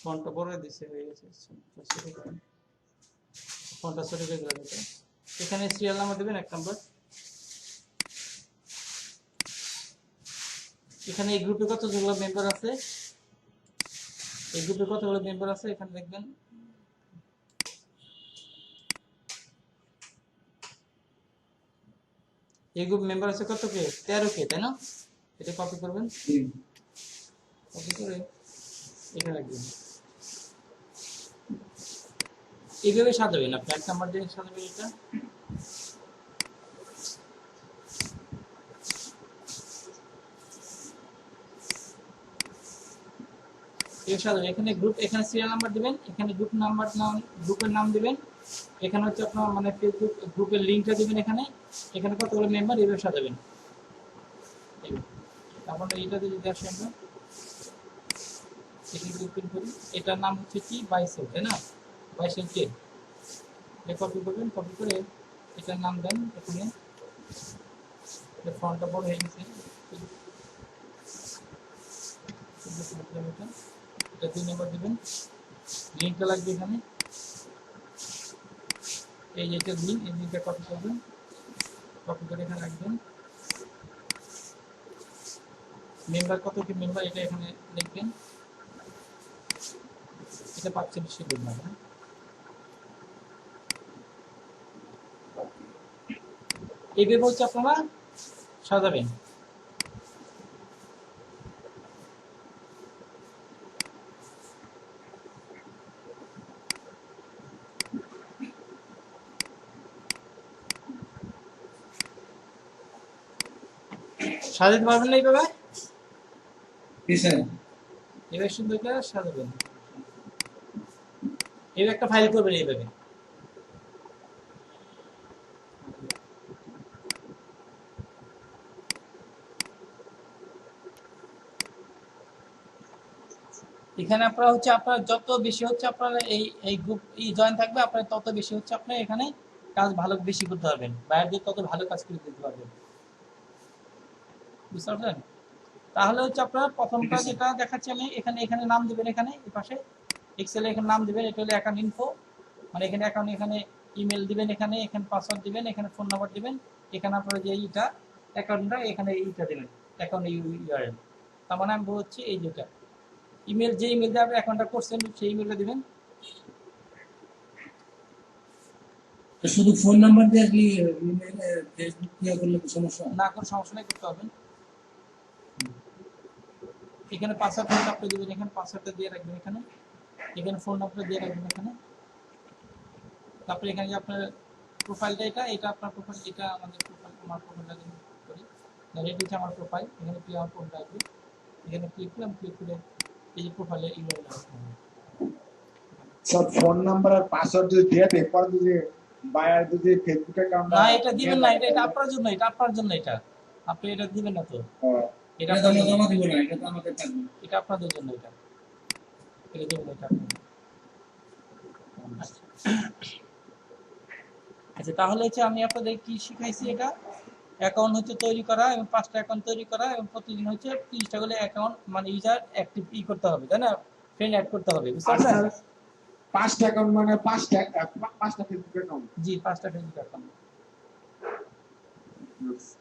ফন্টটা বড় দিছে, হয়ে গেছে, ফন্টটা ছোট করে দিলাম এটা। এখানে সিরিয়াল নাম্বার দেবেন 1 নম্বর, এখানে এই গ্রুপে কতগুলো মেম্বার আছে, এই গ্রুপে কতগুলো মেম্বার আছে এখানে দেখবেন, এই গ্রুপ মেম্বার আছে কত কে, 13 কে, তাই না? এটা কপি করবেন, কপি করে এখানে রাখবেন, এইভাবে সাজাবেন আপনি, 1 নম্বর দিয়ে সাজাবেন এটা, এই সাজাবেন, এখানে গ্রুপ, এখানে সিরিয়াল নাম্বার দিবেন, এখানে গ্রুপ নাম্বার নাম, গ্রুপের নাম দিবেন, এখানে হচ্ছে আপনার মানে ফেসবুক গ্রুপের লিঙ্কটা দিবেন, এখানে কতগুলো মেম্বার এইভাবে সাজাবেন। তারপরে এইটা যদি আসি আমরা এখানে ওপেন করি, এটার নাম হচ্ছে কি বাইসেল, তাই না? বাইসেল কে, এটা কপি করবেন, কপি করে এটার নাম দেন, এখানে ফন্টটা বড় হয়ে গেছে, এটা এটা 2 নম্বর দিবেন, লিঙ্কটা লাগবে এখানে, এই যে এটা লিঙ্ক, এই লিঙ্কটা কপি করবেন, কপি করে এখানে রাখবেন। মেম্বার কত কি মেম্বার এটা এখানে লিখবেন, এটা 45 দিন না, এইভাবে হচ্ছে আপনারা সাজাবেন। সাজাতে পারবেন না এইভাবে? জি স্যার। এইভাবে সুন্দর করে সাজাবেন, এইভাবে একটা ফাইল করবেন এইভাবে। এখানে আপনারা হচ্ছে আপনার যত বেশি হচ্ছে আপনার এই গ্রুপ জয়েন থাকবে, আপনার তত বেশি হচ্ছে আপনার এখানে কাজ ভালো বেশি করতে পারবেন, বাইরের তত ভালো কাজ করে দিতে পারবেন, বুঝতে পারছেন? তাহলে হচ্ছে আপনার প্রথমটা যেটা দেখাচ্ছি আমি, এখানে এখানে নাম দিবেন, এখানে এই পাশে এক্সেলে এখানে নাম দিবেন, এটা হলো অ্যাকাউন্ট ইনফো, মানে এখানে অ্যাকাউন্ট, এখানে ইমেল দিবেন, এখানে এখানে পাসওয়ার্ড দিবেন, এখানে ফোন নাম্বার দিবেন, এখানে আপনার যে এইটা অ্যাকাউন্টটা এখানে এইটা দিবেন, অ্যাকাউন্ট ইউআরএল, তার মানে আমি বলছি এই যেটা ইমেল, যে ইমেল দিয়ে আপনি অ্যাকাউন্টটা করছেন সেই ইমেলটা দিবেন। তো শুধু ফোন নাম্বার দিয়ে কি ইমেইলে ফেসবুক দিয়ে করলে কি সমস্যা? না, কোনো সমস্যা নেই, করতে হবে। এখানে পাসওয়ার্ড আপনি দিবেন, এখানে পাসওয়ার্ডটা দিয়ে রাখবেন, এখানে এখানে ফোন নাম্বারটা দিয়ে রাখবেন এখানে। তারপরে এখানে যে আপনার প্রোফাইলটা এটা আপনার প্রোফাইল, এটা আমাদের প্রোফাইল, আমার প্রোফাইলটা করি, এটা হচ্ছে আমার প্রোফাইল, এখানে ক্লিক আমার ফোনটা আসবে, এখানে ক্লিক করলাম, ক্লিক করে এই যে প্রোফাইলে ইমেল রাখবেন। স্যার ফোন নাম্বার আর পাসওয়ার্ড যদি দিয়ে দেয়, পরে যদি বায়ার যদি ফেসবুক অ্যাকাউন্ট না, এটা দিবেন না, এটা আপনার জন্য, এটা আপনার জন্য, এটা আপনি এটা দিবেন না তো, এটা এটা তো আমরা জমা দিব না, এটা তো আমাদের থাকবে। এটা আপনাদের জন্য, এটা দিবেন, এটা আপনাদের। আচ্ছা, তাহলে হচ্ছে আমি আপনাদের কি শিখাইছি, এটা অ্যাকাউন্ট হচ্ছে তৈরি করা এবং 5টা অ্যাকাউন্ট তৈরি করা, এবং প্রতিদিন হচ্ছে 30টা করে অ্যাকাউন্ট মানে ইউজার অ্যাক্টিভ করতে হবে, তাই না, ফ্রেন্ড অ্যাড করতে হবে, বুঝতে পারছেন? 5টা অ্যাকাউন্ট মানে 5টা ফেসবুক অ্যাকাউন্ট। জি, 5টা ফেসবুক অ্যাকাউন্ট,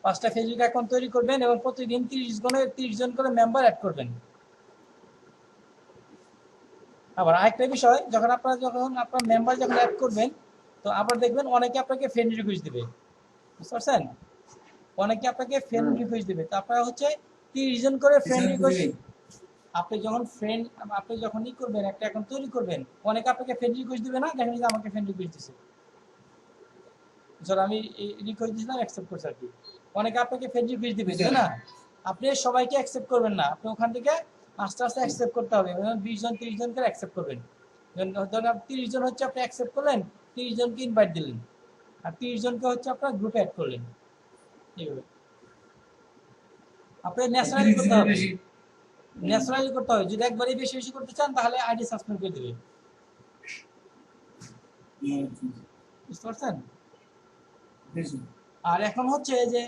5টা ফেসবুক অ্যাকাউন্ট তৈরি করবেন এবং প্রতিদিন 30 জন করে মেম্বার অ্যাড করবেন। আবার আরেকটা বিষয়, যখন আপনার মেম্বার যখন অ্যাড করবেন, তো আবার দেখবেন অনেকে আপনাকে ফ্রেন্ড রিকোয়েস্ট দিবে, বুঝতে পারছেন? অনেকে আপনাকে ফ্রেন্ড রিকোয়েস্ট দিবে, তো আপনারা হচ্ছে 30 জন করে ফ্রেন্ড রিকোয়েস্ট, আপনি যখন ই করবেন, একটা অ্যাকাউন্ট তৈরি করবেন, অনেকে আপনাকে ফ্রেন্ড রিকোয়েস্ট দিবে না, দেখেন যে আমাকে ফ্রেন্ড রিকোয়েস্ট দিছে, আমি রিকোয়েস্ট দিয়েছিলাম, অ্যাকসেপ্ট করছে আর কি, অনেকে আপনাকে ফ্রেন্ড রিকোয়েস্ট দিবে, তাই না? আপনি সবাইকে অ্যাকসেপ্ট করবেন না, আপনি ওখান থেকে আস্তে আস্তে অ্যাকসেপ্ট করতে হবে, 20 জন 30 জন করে অ্যাকসেপ্ট করবেন। ধরেন 30 জন হচ্ছে আপনি অ্যাকসেপ্ট করলেন, 30 জনকে ইনভাইট দিলেন, আর 30 জনকে হচ্ছে আপনার গ্রুপে অ্যাড করলেন, এইভাবে আপনি ন্যাচারালি করতে হবে, ন্যাচারালি করতে হবে। যদি একবারই বেশি বেশি করতে চান তাহলে আইডি সাসপেন্ড করে দেবে, বুঝতে পারছেন? আর এখন হচ্ছে যে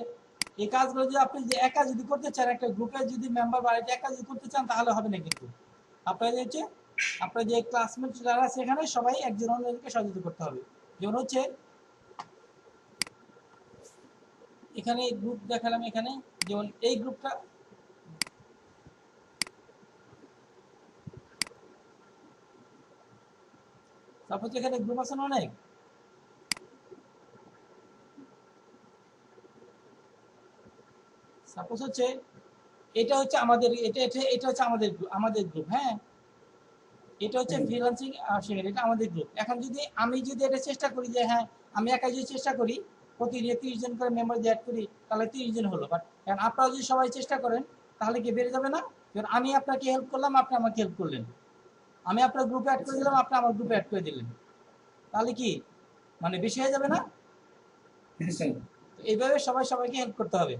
এই কাজগুলো যদি আপনি যে একা যদি করতে চান, একটা গ্রুপে যদি মেম্বার বাড়াইতে একা যদি করতে চান তাহলে হবে না, কিন্তু আপনার যে ক্লাসমেট যারা আছে এখানে সবাই একজন অন্যজনকে সহযোগিতা করতে হবে। যেমন হচ্ছে এখানে গ্রুপ দেখালাম, এখানে যেমন এই গ্রুপটা, তারপর এখানে গ্রুপ আছে না অনেক, সাপোজ হচ্ছে এটা হচ্ছে আমাদের, এটা হচ্ছে আমাদের গ্রুপ, হ্যাঁ, এটা হচ্ছে ফ্রিল্যান্সিং শেখার, এটা আমাদের গ্রুপ। এখন আমি যদি এটা চেষ্টা করি যে হ্যাঁ আমি একা যদি চেষ্টা করি প্রতিদিন 30 জন করে মেম্বার দিয়ে অ্যাড করি, তাহলে 30 জন হলো, বাট এখন আপনারা যদি সবাই চেষ্টা করেন তাহলে কি বেড়ে যাবে না? কারণ আমি আপনাকে হেল্প করলাম, আপনি আমাকে হেল্প করলেন, আমি আপনার গ্রুপে অ্যাড করে দিলাম, আপনি আমার গ্রুপে অ্যাড করে দিলেন, তাহলে কি মানে বেশি হয়ে যাবে না? এইভাবে সবাইকে হেল্প করতে হবে,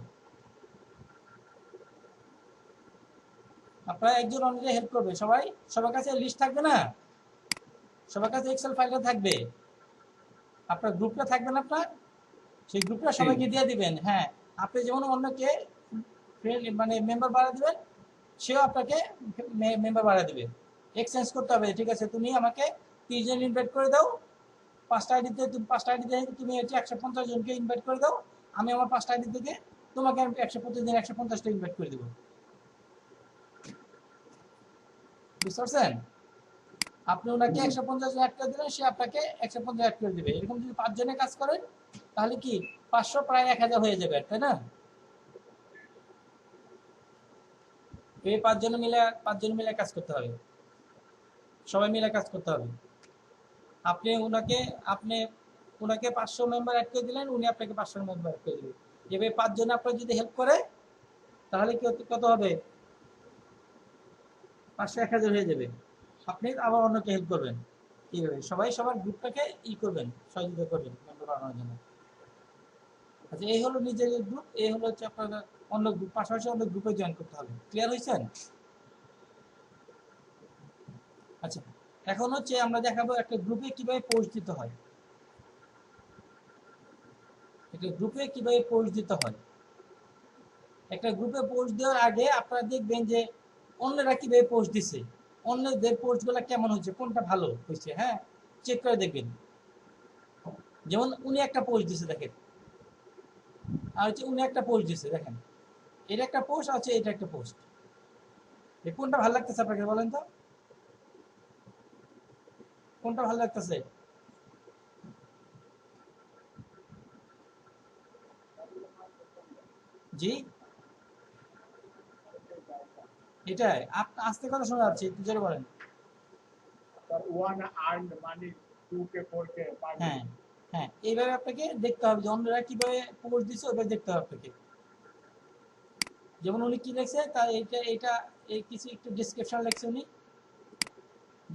আপনারা একজন অন্যকে হেল্প করবে, সবার কাছে লিস্ট থাকবে না, সবার কাছে এক্সেল ফাইলটা থাকবে, আপনার গ্রুপটা থাকবে না, আপনার সেই গ্রুপটা সবাইকে দিয়ে দিবেন। হ্যাঁ, আপনি যেমন অন্যকে ফ্রেন্ড মানে মেম্বার বাড়া দিবেন, সেও আপনাকে মেম্বার বাড়া দিবে, এক্সচেঞ্জ করতে হবে। ঠিক আছে, তুমি আমাকে 30 জন ইনভাইট করে দাও, 5টা আইডিতে তুমি হচ্ছে 150 জনকে ইনভাইট করে দাও, আমি আমার 5টা আইডি থেকে তোমাকে আমি প্রতিদিন 150টা ইনভাইট করে দেবো। বুঝতে পারছেন? আপনি ওনাকে 150 জন অ্যাড করে দিলেন, সে আপনাকে 150 অ্যাড করে দিবে। এরকম যদি 5 জনে কাজ করেন তাহলে কি 500 প্রায় 1000 হয়ে যাবে, তাই না? এই 5 জনে মিলে কাজ করতে হবে, সবাই মিলে কাজ করতে হবে। আপনি ওনাকে 500 মেম্বার অ্যাড করে দিলেন, উনি আপনাকে 500 মেম্বার অ্যাড করে দিবে। এভাবে 5 জনে আপনার যদি হেল্প করে তাহলে কত হবে? 500 1000 হয়ে যাবে। আপনি আবার অন্যকে হেল্প করবেন, এইভাবে সবাই সবার গ্রুপটাকে করবেন, সহযোগিতা করবেন মেম্বার বানানোর জন্য। আচ্ছা, এই হলো নিজের গ্রুপ, এই হলো হচ্ছে আপনার অন্য গ্রুপ, পাশাপাশি অন্য গ্রুপে জয়েন করতে হবে। ক্লিয়ার হয়েছেন? আচ্ছা, এখন হচ্ছে আমরা দেখাবো একটা গ্রুপে কিভাবে পোস্ট দিতে হয়। একটা গ্রুপে কিভাবে পোস্ট দিতে হয়। একটা গ্রুপে পোস্ট দেওয়ার আগে আপনারা দেখবেন যে অন্যরা কিভাবে পোস্ট দিছে, অন্যদের পোস্টগুলো কেমন হচ্ছে, কোনটা ভালো হয়েছে, হ্যাঁ চেক করে দেখবেন। যেমন উনি একটা পোস্ট দিছে দেখেন, আর হচ্ছে উনি একটা পোস্ট দিছে দেখেন, এটা একটা পোস্ট আছে, এটা একটা পোস্ট, কোনটা ভালো লাগতেছে আপনাকে বলেন তো? কোনটা ভালো লাগতেছে? জি, এটাই। আস্তে কথা শোনা যাচ্ছে, একটু জোরে বলেন। One earned money 2K 4K 5K. হ্যাঁ হ্যাঁ, এইভাবে আপনাকে দেখতে হবে যে অন্যরা কিভাবে পোস্ট দিচ্ছে, ওইভাবে দেখতে হবে আপনাকে। যেমন উনি কি লেখছে, তার এটা এই কিছু একটু ডেসক্রিপশন লেখছে, উনি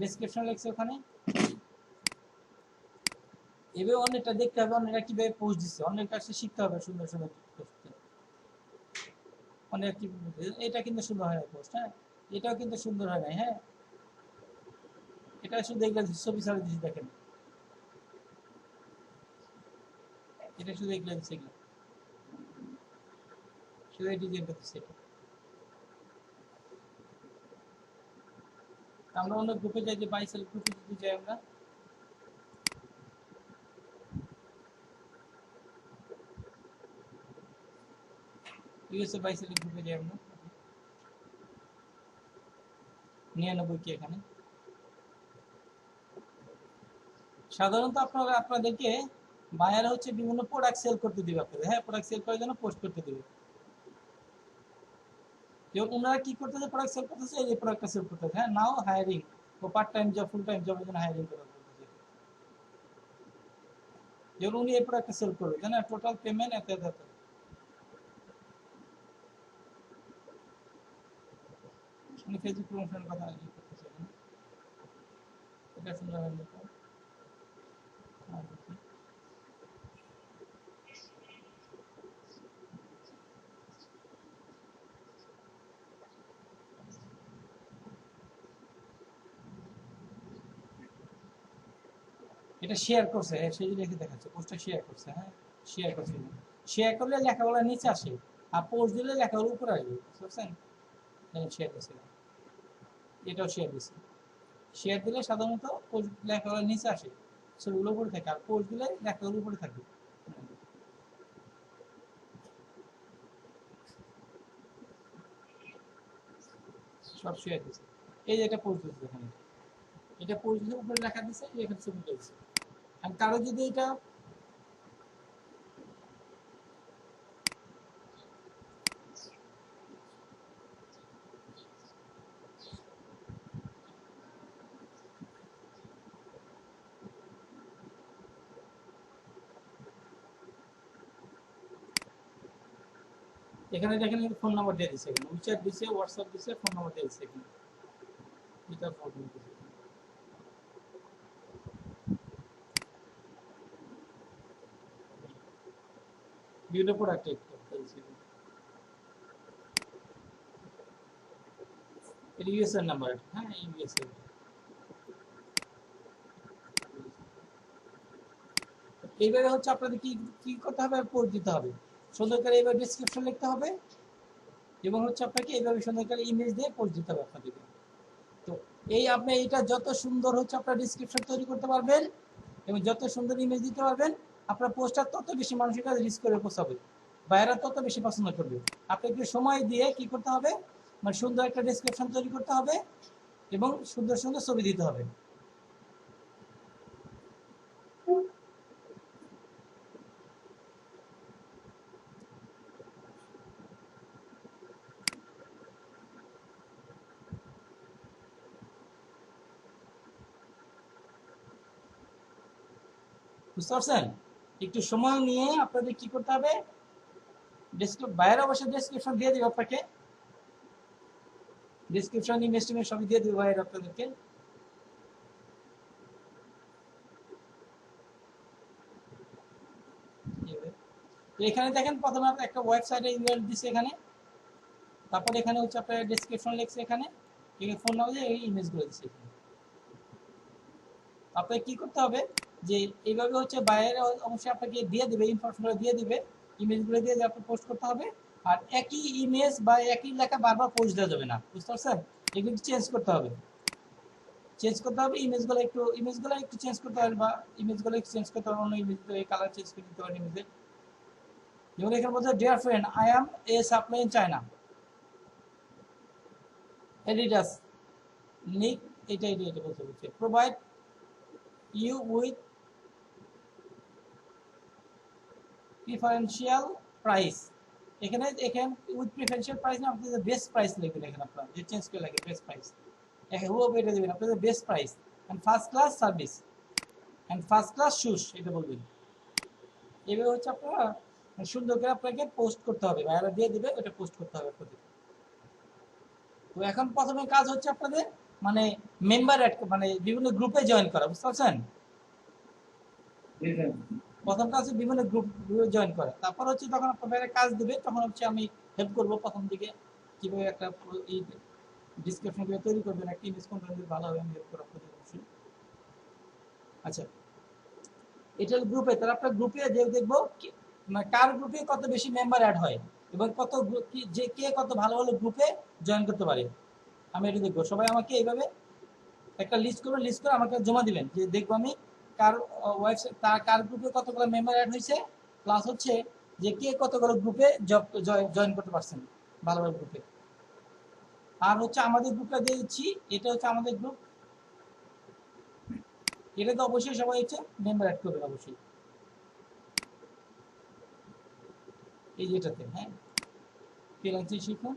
ডেসক্রিপশন লেখছে ওখানে। এভাবে অনেকটা দেখতে হবে অন্যরা কিভাবে পোস্ট দিচ্ছে, অন্যের কাছে শিখতে হবে সুন্দর সুন্দর পোস্ট। অনেক কি, এটা কিন্তু সুন্দর হয় না পোস্ট, হ্যাঁ এটাও কিন্তু সুন্দর হয় না, হ্যাঁ এটা শুধু এগুলো ছবি ছাড়া দিচ্ছি দেখেন, এটা শুধু এগুলো দিচ্ছে, এগুলো শুধু এই ডিজাইনটা দিচ্ছে। আমরা অন্য গ্রুপে যাই, যে বাইসেল গ্রুপে যদি যাই আমরা, ইউএসএ বাইসেল গ্রুপে যাই আমরা, 99 কি এখানে। সাধারণত আপনাদেরকে বায়ার হচ্ছে বিভিন্ন প্রোডাক্ট সেল করতে দিবে আপনাদের, হ্যাঁ প্রোডাক্ট সেল করার জন্য পোস্ট করতে দিবে। যেমন ওনারা কি করতেছে, প্রোডাক্ট সেল করতেছে, এই প্রোডাক্টটা সেল করতেছে, হ্যাঁ নাও হায়ারিং, ও part time job full time জবের জন্য হায়ারিং করা বলতেছে। যেমন উনি এই প্রোডাক্টটা সেল করবে, তাই না, টোটাল পেমেন্ট এত এত। উনি ফেসবুক প্রমোশনের কথা করতেছে, এটা সুন্দর হয়। এটা শেয়ার করছে, সেই জন্য দেখাচ্ছে পোস্টটা শেয়ার করছে, হ্যাঁ শেয়ার করছে। শেয়ার করলে লেখাগুলো নিচে আসে, আর পোস্ট দিলে লেখাগুলো উপরে আসবে, বুঝতে পারছেন? শেয়ার দিচ্ছে, এটাও শেয়ার দিচ্ছে। শেয়ার দিলে সাধারণত পোস্ট লেখাগুলো নিচে আসে, সেগুলো উপরে থাকে, আর পোস্ট দিলে লেখাগুলো উপরে থাকবে। সব শেয়ার দিচ্ছে। এই যে এটা পোস্ট দিচ্ছে, এখানে এটা পোস্ট দিয়ে উপরে লেখা দিচ্ছে, এখানে ছবি দিচ্ছে। আর কারো যদি এটা এখানে দেখেন ফোন নাম্বার দিয়ে দিচ্ছে, এখানে উইচ্যাট দিচ্ছে, হোয়াটসঅ্যাপ দিচ্ছে, ফোন নাম্বার দিয়ে দিচ্ছে এখানে, এটা ফোন দিচ্ছে। বিভিন্ন প্রোডাক্ট এটা ইউএসএর নাম্বার, হ্যাঁ ইউএসএ। এইভাবে হচ্ছে আপনাদের কি কি করতে হবে, পোস্ট দিতে হবে সুন্দর করে, এইভাবে ডেসক্রিপশন লিখতে হবে, এবং হচ্ছে আপনাকে এইভাবে সুন্দর করে ইমেজ দিয়ে পোস্ট দিতে হবে আপনাদেরকে। তো এই আপনি এইটা যত সুন্দর হচ্ছে আপনার ডিসক্রিপশন তৈরি করতে পারবেন এবং যত সুন্দর ইমেজ দিতে পারবেন, আপনার পোস্টটা তত বেশি মানুষের কাছে রিচ করে পৌঁছাবে, বাইরে তত বেশি পছন্দ করবে। আপনাকে সময় দিয়ে কি করতে হবে, মানে সুন্দর একটা ডেসক্রিপশন তৈরি করতে হবে এবং সুন্দর সুন্দর ছবি দিতে হবে। বুঝতে পারছেন? একটু সময় নিয়ে আপনাদের কি করতে হবে, বাইরে অবশ্যই ডেসক্রিপশন দিয়ে দিবে আপনাকে, ডিসক্রিপশন ইমেজ টিমেজ সবই দিয়ে দিবে বাইরে আপনাদেরকে। তো এখানে দেখেন প্রথমে আপনার একটা ওয়েবসাইটের ইউআরএল দিচ্ছে এখানে, তারপর এখানে হচ্ছে আপনার ডেসক্রিপশন লিখছে, এখানে ফোন নাম্বার দিয়ে এই ইমেজগুলো দিচ্ছে এখানে। আপনাকে কি করতে হবে যে এইভাবে হচ্ছে বাইরে অবশ্যই আপনাকে দিয়ে দিবে, ইনফরমেশনগুলো দিয়ে দিবে, ইমেজগুলো দিয়ে আপনি পোস্ট করতে হবে। আর একই ইমেজ বা একই লেখা বারবার পোস্ট দেওয়া যাবে না, বুঝতে পারছেন? এগুলো চেঞ্জ করতে হবে, ইমেজগুলো একটু চেঞ্জ করতে হবে, বা ইমেজগুলো একটু চেঞ্জ করতে হবে, অন্য ইমেজ কালার চেঞ্জ করে দিতে পারেন ইমেজের। যেমন এখানে বলছে dear friend, I am a supply in China, এডিটাস নিক, এটা বলতে হচ্ছে provide you with preferential price. এখানে উইথ প্রিফারেন্সিয়াল প্রাইস না, আপনি বেস্ট প্রাইস লিখবেন এখানে, আপনার যে চেঞ্জ করে লাগে বেস্ট প্রাইস, হুব এটা দেবেন আপনাদের best price and first class service and first class shoes, এটা বলবেন। এভাবে হচ্ছে আপনারা সুন্দর করে আপনাকে পোস্ট করতে হবে, ভাইয়ারা দিয়ে দিবে, ওটা পোস্ট করতে হবে আপনাদের। তো এখন প্রথমে কাজ হচ্ছে আপনাদের মানে মেম্বার অ্যাড, মানে বিভিন্ন গ্রুপে জয়েন করা, বুঝতে পারছেন? জি স্যার। প্রথম কাজ হচ্ছে বিভিন্ন গ্রুপে জয়েন করা, তারপর হচ্ছে যখন আপনাদের কাজ দিবে তখন হচ্ছে আমি হেল্প করবো প্রথম দিকে, কিভাবে একটা ডিসক্রিপশন কিভাবে তৈরি করবেন, একটা ইমেজ কন্টেন্ট ভালো হবে, আমি হেল্প করবো আপনাদের অবশ্যই। আচ্ছা, এটা গ্রুপে, তাহলে আপনার গ্রুপে যে দেখবো মানে কার গ্রুপে কত বেশি মেম্বার অ্যাড হয় এবং কত যে কে কত ভালো ভালো গ্রুপে জয়েন করতে পারে, আমি এটা দেখবো। সবাই আমাকে এইভাবে একটা লিস্ট করবেন, লিস্ট করে আমাকে জমা দিবেন, যে দেখবো আমি কার ওয়েবসাইট, তার কার গ্রুপে কতগুলো মেম্বার অ্যাড হয়েছে, প্লাস হচ্ছে যে কে কতগুলো গ্রুপে জয়েন করতে পারছেন ভালো ভালো গ্রুপে। আর হচ্ছে আমাদের গ্রুপটা দিয়ে দিচ্ছি, এটা হচ্ছে আমাদের গ্রুপ, এটা তো অবশ্যই সবাই হচ্ছে মেম্বার অ্যাড করবেন অবশ্যই, এই যেটাতে, হ্যাঁ ফ্রিল্যান্সিং শিখুন,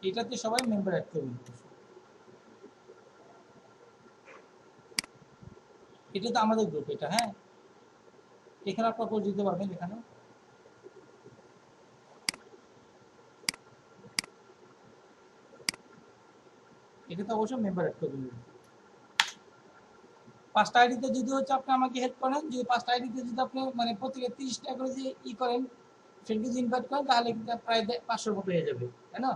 এটাতে সবাই মেম্বার অ্যাড করবেন। এটা তো আমাদের গ্রুপ, এটা হ্যাঁ, এখানে আপনার পোস্ট দিতে পারবেন, এখানে এটা তো অবশ্যই মেম্বার অ্যাড করবেন। 5টা আইডিতে যদি হচ্ছে আপনি আমাকে হেল্প করেন, যদি 5টা আইডিতে যদি আপনি মানে প্রত্যেকে 30 টাকা করে যে করেন, ফ্রেন্ডকে যদি ইনভাইট করেন, তাহলে কিন্তু প্রায় 500 মতো হয়ে যাবে, তাই না?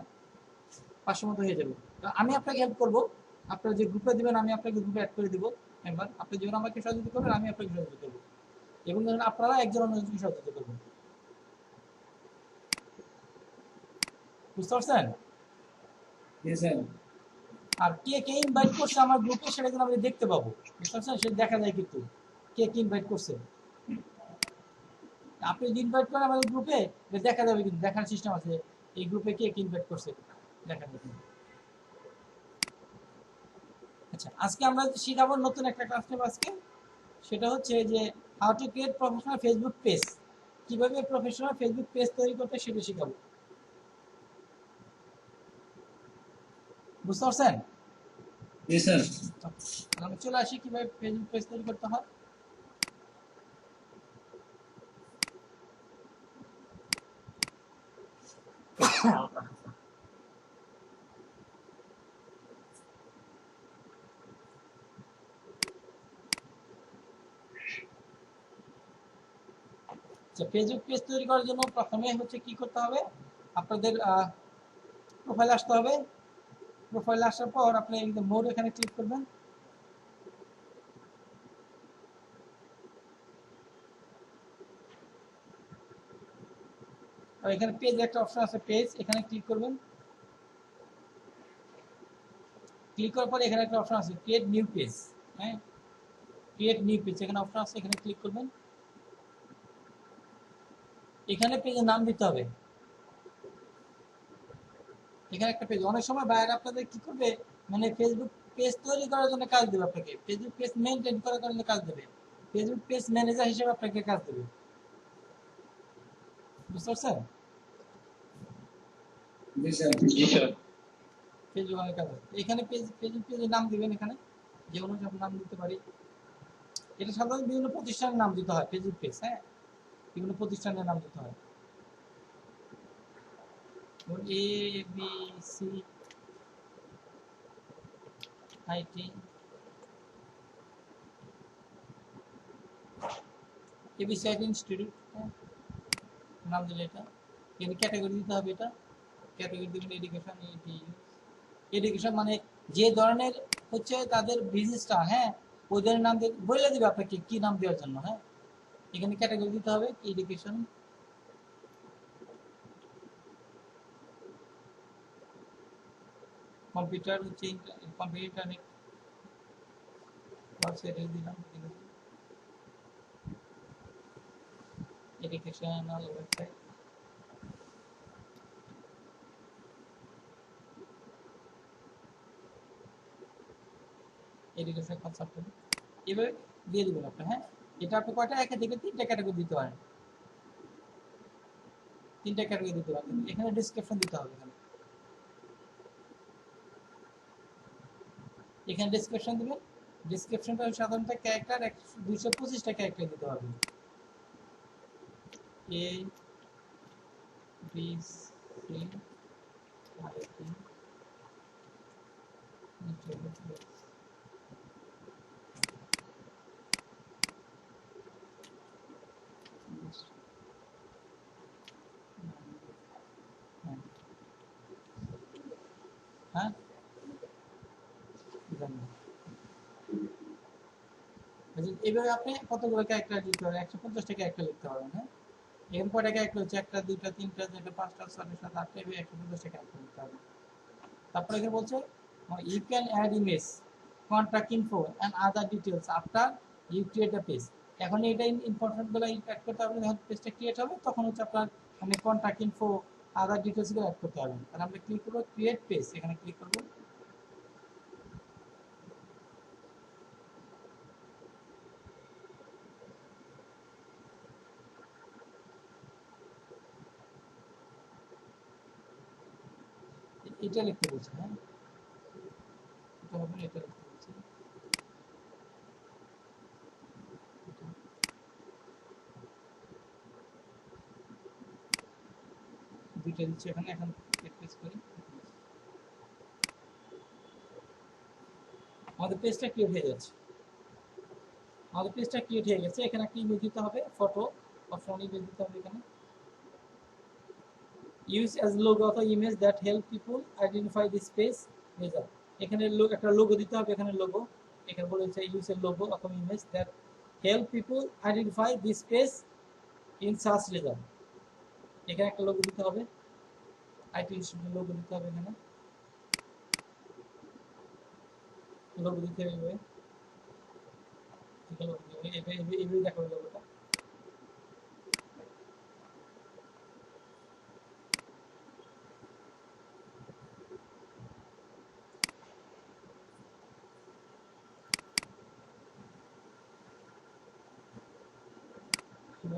500 মতো হয়ে যাবে। তো আমি আপনাকে হেল্প করবো, আপনার যে গ্রুপে দিবেন আমি আপনাকে গ্রুপে অ্যাড করে দিব মেম্বার, আপনি যেমন আমাকে সহযোগিতা করবেন আমি আপনাকে সহযোগিতা করবো, এবং ধরেন আপনারা একজন অন্যজনকে সহযোগিতা করবেন, বুঝতে পারছেন? জি স্যার। আর কে কে ইনভাইট করছে আমার গ্রুপে সেটা কিন্তু আমি দেখতে পাবো, বুঝতে পারছেন? সেটা দেখা যায় কিন্তু কে কে ইনভাইট করছে। আপনি যদি ইনভাইট করেন আমাদের গ্রুপে, দেখা যাবে, কিন্তু দেখার সিস্টেম আছে এই গ্রুপে কে কে ইনভাইট করছে, দেখা যাবে। আচ্ছা, আজকে আমরা শিখাবো নতুন একটা ক্লাস নেব আজকে, সেটা হচ্ছে যে how to create professional Facebook page, কিভাবে প্রফেশনাল ফেসবুক পেজ তৈরি করতে সেটা শিখাবো, বুঝতে পারছেন? জি স্যার। আমি চলে আসি কিভাবে ফেসবুক পেজ তৈরি করতে হয়। আচ্ছা, ফেসবুক পেজ তৈরি করার জন্য প্রথমে হচ্ছে কি করতে হবে, আপনাদের প্রোফাইল আসতে হবে, প্রোফাইল আসার পর আপনি মোর এখানে ক্লিক করবেন, আর এখানে পেজ একটা অপশন আছে পেজ, এখানে ক্লিক করবেন। ক্লিক করার পরে এখানে একটা অপশন আছে ক্রিয়েট নিউ পেজ। হ্যাঁ, ক্রিয়েট নিউ পেজ এখানে অপশন আছে, এখানে ক্লিক করবেন। এখানে পেজের নাম দিতে হবে। এখানে একটা পেজ, অনেক সময় বাইরে আপনাদের কি করবে, মানে ফেসবুক পেজ তৈরি করার জন্য কাজ দেবে আপনাকে, ফেসবুক পেজ মেনটেন করার জন্য কাজ দেবে, ফেসবুক পেজ ম্যানেজার হিসেবে আপনাকে কাজ দেবে। বুঝতে পারছেন? জি স্যার। জি স্যার। ফেসবুক অনেক কাজ আছে। এখানে ফেসবুক পেজের নাম দিবেন, এখানে যে কোনো নাম দিতে পারি। এটা সাধারণত বিভিন্ন প্রতিষ্ঠানের নাম দিতে হয় ফেসবুক পেজ। হ্যাঁ, বিভিন্ন প্রতিষ্ঠানের নাম দিতে হয়। A B C IT, ABC IT institute. হ্যাঁ, নাম দিলে এটা। এখানে ক্যাটাগরি দিতে হবে, এটা ক্যাটাগরি দিবেন এডুকেশন। এডুকেশন মানে যে ধরনের হচ্ছে তাদের বিজনেসটা, হ্যাঁ ওই ধরনের নাম বলে দিবে আপনাকে কি নাম দেওয়ার জন্য। হ্যাঁ, এখানে ক্যাটাগরি দিতে হবে এডুকেশন। কম্পিউটার হচ্ছে কম্পিউটার ওয়েবসাইটে দিলাম এডুকেশনাল ওয়েবসাইট। এডুকেশন কনসালটেন্ট এভাবে দিয়ে দিবেন আপনি। হ্যাঁ, এটা আপনি কয়টা, একে থেকে 3টা ক্যাটাগরি দিতে পারেন, 3টা ক্যাটাগরি দিতে পারেন। এখানে ডেসক্রিপশন দিতে হবে। এখানে ডেসক্রিপশন দিবেন। ডেসক্রিপশনটা সাধারণত ক্যারেক্টার 225টা ক্যারেক্টার দিতে পারবেন। এ বি সি আইটি হ্যাঁ, এইভাবে আপনি কতগুলো ক্যারেক্টার লিখতে পারবেন, 150টা ক্যারেক্টার লিখতে পারবেন। হ্যাঁ, এখানে কয়টা ক্যারেক্টার হচ্ছে, 1টা 2টা 3টা 4টা 5টা 6টা 7টা 8টা, 150টা ক্যারেক্টার লিখতে হবে। তারপরে এখানে বলছে you can add image, contact info and other details after you create a page. এখন এটা ইনফরমেশন গুলো অ্যাড করতে হবে, যখন পেজটা ক্রিয়েট হবে তখন হচ্ছে আপনার মানে কন্ট্যাক্ট ইনফো আদার ডিটেলস গুলো অ্যাড করতে হবে। তাহলে আমরা ক্লিক করবো ক্রিয়েট পেজ, এখানে ক্লিক করবো। এটা লিখতে বলছে। হ্যাঁ, এটা হবে, এটা লিখতে বলছে। দুইটা দিচ্ছে এখানে, এখন পেজ করি। আমাদের পেজটা ক্রিয়েট হয়ে যাচ্ছে। আমাদের পেজটা ক্রিয়েট হয়ে গেছে। এখানে একটা ইমেজ দিতে হবে, ফটো বা ফোন ইমেজ দিতে হবে। এখানে ইউজ অ্যাজ লোগো অথবা image that help people identify this page result. এখানে একটা লোগো দিতে হবে, এখানে লোগো। এখানে বলেছে ইউজ এ লোগো অথবা image that help people identify this page in search result. এখানে একটা লোগো দিতে হবে, আইটি ইনস্টিটিউটের লোগো দিতে হবে। এখানে লোগো দিতে হবে, এভাবে দেখাবে লোগোটা।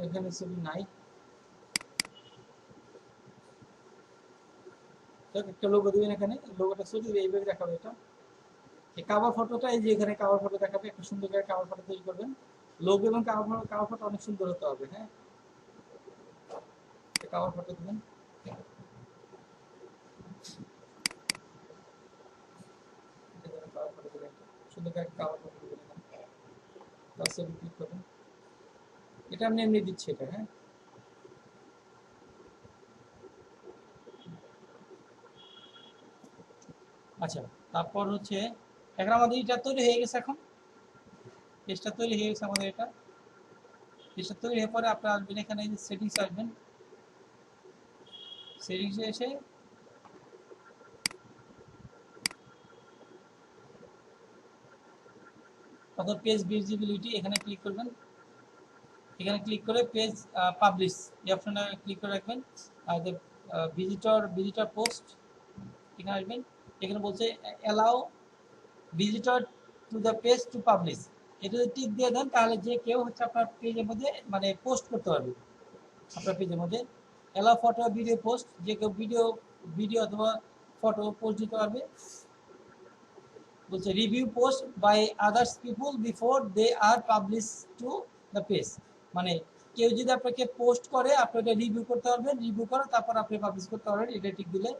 এখানে ছবি নাই, একটা লোগো দিবেন। এখানে লোগোটা ছবি এইভাবে দেখাবে। এটা এই কাভার ফটোটা, এই যে এখানে কাভার ফটো দেখাবে, একটা সুন্দর করে কাভার ফটো তৈরি করবেন। লোগো এবং কাভার ফটো অনেক সুন্দর হতে হবে। হ্যাঁ, কাভার ফটো দিবেন। কাভার ফটো দিবেন, সুন্দর করে কাভার ফটো দিবেন। বাসে ক্লিক করবেন। এটা আমি এমনি দিচ্ছি এটা। হ্যাঁ, আচ্ছা, তারপর হচ্ছে এখন আমাদের এটা তৈরি হয়ে গেছে। এখন পেজটা তৈরি হয়ে গেছে আমাদের। এটা পেজটা তৈরি হয়ে পরে আপনারা আসবেন এখানে, সেটিংস আসবেন। সেটিংসে এসে অথবা পেজ ভিজিবিলিটি, এখানে ক্লিক করবেন। এখানে ক্লিক করে পেজ পাবলিশ এই অপশনটা ক্লিক করে রাখবেন। আর ভিজিটর পোস্ট এখানে আসবেন। এখানে বলছে allow visitor two the page to publish, এটা যদি টিক দিয়ে দেন তাহলে যে কেউ হচ্ছে আপনার পেজের মধ্যে মানে পোস্ট করতে পারবে। আপনার পেজের মধ্যে অ্যালাউ ফটো ভিডিও পোস্ট, যে কেউ ভিডিও অথবা ফটো পোস্ট দিতে পারবে। বলছে review post by others people before they are publish to the page, মানে কেউ যদি আপনাকে পোস্ট করে আপনি এটা রিভিউ করতে পারবেন, রিভিউ করে তারপর আপনি পাবলিশ করতে পারবেন, এটা ঠিক দিলে।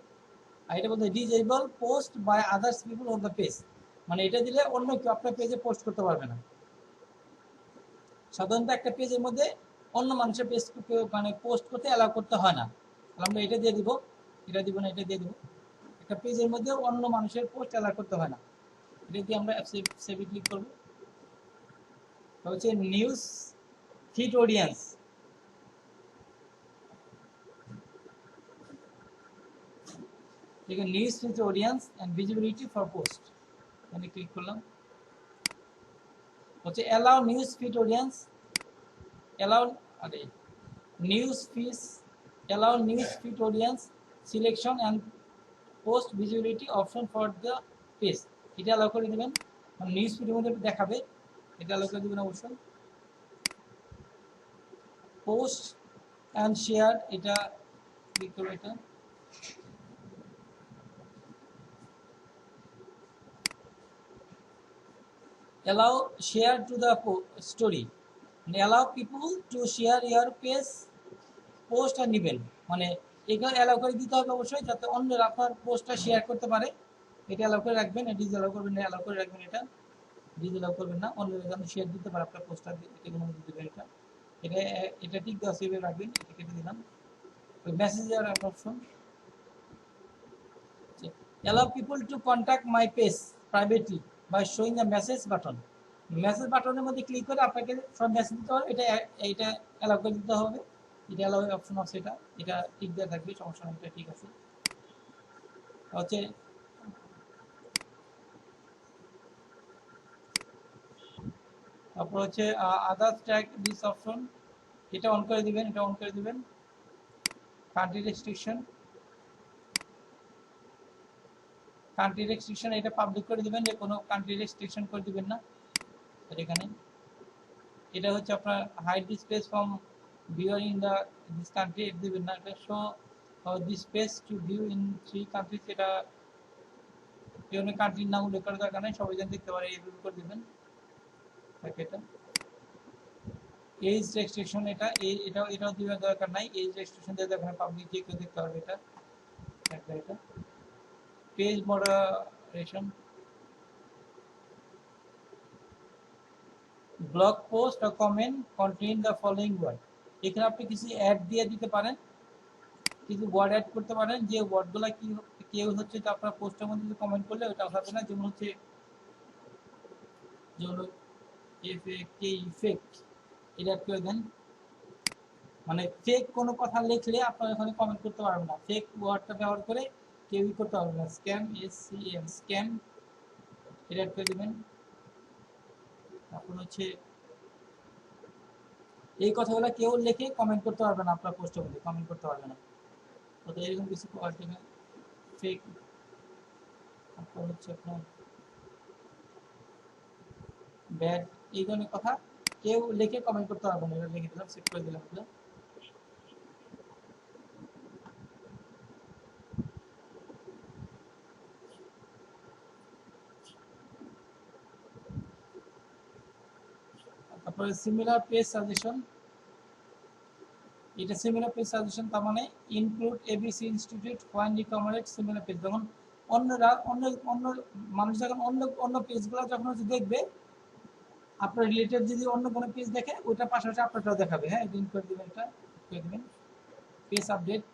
আর এটা বলতে disable post by others people on the page, মানে এটা দিলে অন্য কেউ আপনার পেজে পোস্ট করতে পারবে না। সাধারণত একটা পেজের মধ্যে অন্য মানুষের পেজ মানে পোস্ট করতে অ্যালাউ করতে হয় না, আমরা এটা দিয়ে দিব, এটা দিব না, এটা দিয়ে দিব। একটা পেজের মধ্যে অন্য মানুষের পোস্ট অ্যালাউ করতে হয় না, এটা দিয়ে আমরা সেভে ক্লিক করবো। হচ্ছে নিউজ ফিড অডিয়েন্স, এখানে news feed audience and visibility for post, এখানে ক্লিক করলাম। হচ্ছে allow news feed audience, allow আরে news feed allow news feed audience selection and post visibility option for the page, এটা allow করে দেবেন, মানে news ফিডের মধ্যে দেখাবে, এটা অ্যালাউ করে দেবেন অবশ্যই। পোস্ট অ্যান্ড শেয়ার, এটা ক্লিক করবো, এটা allow share to the story, মানে allow people to share your page post and event, মানে এখানে অ্যালাউ করে দিতে হবে অবশ্যই যাতে অন্যরা আপনার পোস্টটা শেয়ার করতে পারে, এটা অ্যালাউ করে রাখবেন। ডিজ অ্যালাউ করবেন না, অ্যালাউ করে রাখবেন, এটা ডিজ অ্যালাউ করবেন না, অন্যরা যেন শেয়ার দিতে পারে আপনার পোস্টটা, এটা কোনো দিবেন, এটা এটা ঠিক দেওয়া সেভাবে রাখবেন, এটা কেটে দিলাম। Messenger option, allow people to contact my page privately by showing a message button, message বাটনের মধ্যে ক্লিক করে আপনাকে সব মেসেজ দিতে হবে, এটা অ্যালাউ করে দিতে হবে, এটা অ্যালাউ অপশন আছে, এটা ঠিক দেওয়া থাকবে, সমস্যা নেই, এটা ঠিক আছে। হচ্ছে তারপর হচ্ছে আদার্স ট্যাগ দিস অপশন, এটা অন করে দিবেন, এটা অন করে দিবেন। কান্ট্রি রেস্ট্রিকশন, এটা পাবলিক করে দিবেন, যে কোনো কান্ট্রি রেস্ট্রিকশন করে দিবেন না। এখানে এটা হচ্ছে আপনার hide this page from viewer in the this country, এটা দিবেন না। এটা show this page to view in 3 countries, এটা কেউ কান্ট্রির নাম উল্লেখ করার দরকার নেই, সবাই যেন দেখতে পারে, এইভাবে করে দিবেন। এটা এজ রেস্ট্রিকশন, এটাও দেওয়ার দরকার নাই, এজ রেস্ট্রিকশন দিয়ে দেখেন পাবলিক যে কেউ দেখতে পারবে, এটা এটা page moderation, blog post or comment contain the following word, এখানে আপনি কিছু অ্যাড দিয়ে দিতে পারেন, কিছু ওয়ার্ড অ্যাড করতে পারেন, যে ওয়ার্ডগুলো কি কেউ হচ্ছে যে আপনার পোস্টের মধ্যে কমেন্ট করলে ওটা হবে না, যেমন হচ্ছে ইফেক্ট, এটা অ্যাড করে দেন, মানে ফেক কোনো কথা লিখলে আপনার এখানে কমেন্ট করতে পারবেন না, ফেক ওয়ার্ডটা ব্যবহার করে কেউই করতে পারবে না। স্ক্যাম, স্ক্যাম, এটা অ্যাড করে দেবেন। তারপর হচ্ছে এই কথাগুলো কেউ লিখে কমেন্ট করতে পারবে না, আপনার পোস্টের মধ্যে কমেন্ট করতে পারবে না, তো এরকম কিছু ওয়ার্ড দেবেন। ফেক, তারপর হচ্ছে আপনার ব্যাড, এই ধরনের কথা কেউ লিখে কমেন্ট করতে পারবে না, এটা লিখে দিলাম, সেভ করে দিলাম। তারপরে সিমিলার পেজ সাজেশন, এটা সিমিলার পেজ সাজেশন, তার মানে include ABC institute when recommended similar page, যখন অন্যরা অন্য মানুষ যখন অন্য পেজগুলো যখন হচ্ছে দেখবে, আপনার রিলেটেড যদি অন্য কোনো পেজ দেখে ওইটা পাশাপাশি আপনারটাও দেখাবে। হ্যাঁ, এটা করে দেবেন, এটা করে দেবেন। Page update,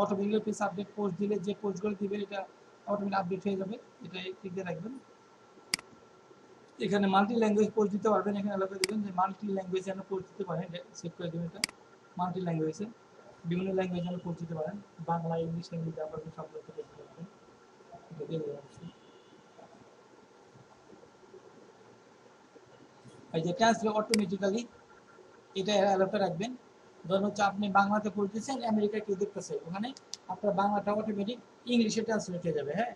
automatic page update post দিলে যে পোস্টগুলো দিবে এটা অটোমেটিক আপডেট হয়ে যাবে, এটা ঠিক দিয়ে রাখবেন। এখানে মাল্টি ল্যাঙ্গুয়েজ পোস্ট দিতে পারবেন, এখানে আলাদা দেবেন যে মাল্টি ল্যাঙ্গুয়েজ যেন পোস্ট দিতে পারেন, এটা সেভ করে দেবেন। এটা মাল্টি ল্যাঙ্গুয়েজে বিভিন্ন ল্যাঙ্গুয়েজ যেন পোস্ট দিতে পারেন, বাংলা, ইংলিশ, হিন্দি, জাপানি সব করতে পারবেন, এটা দিয়ে দেবেন। এই যে ট্রান্সলেট অটোমেটিক্যালি এটা অ্যালোকে রাখবেন। ধরুন হচ্ছে আপনি বাংলাতে পড়তেছেন, আমেরিকা কেউ দেখতেছে, ওখানে আপনার বাংলাটা অটোমেটিক ইংলিশে ট্রান্সলেট হয়ে যাবে। হ্যাঁ,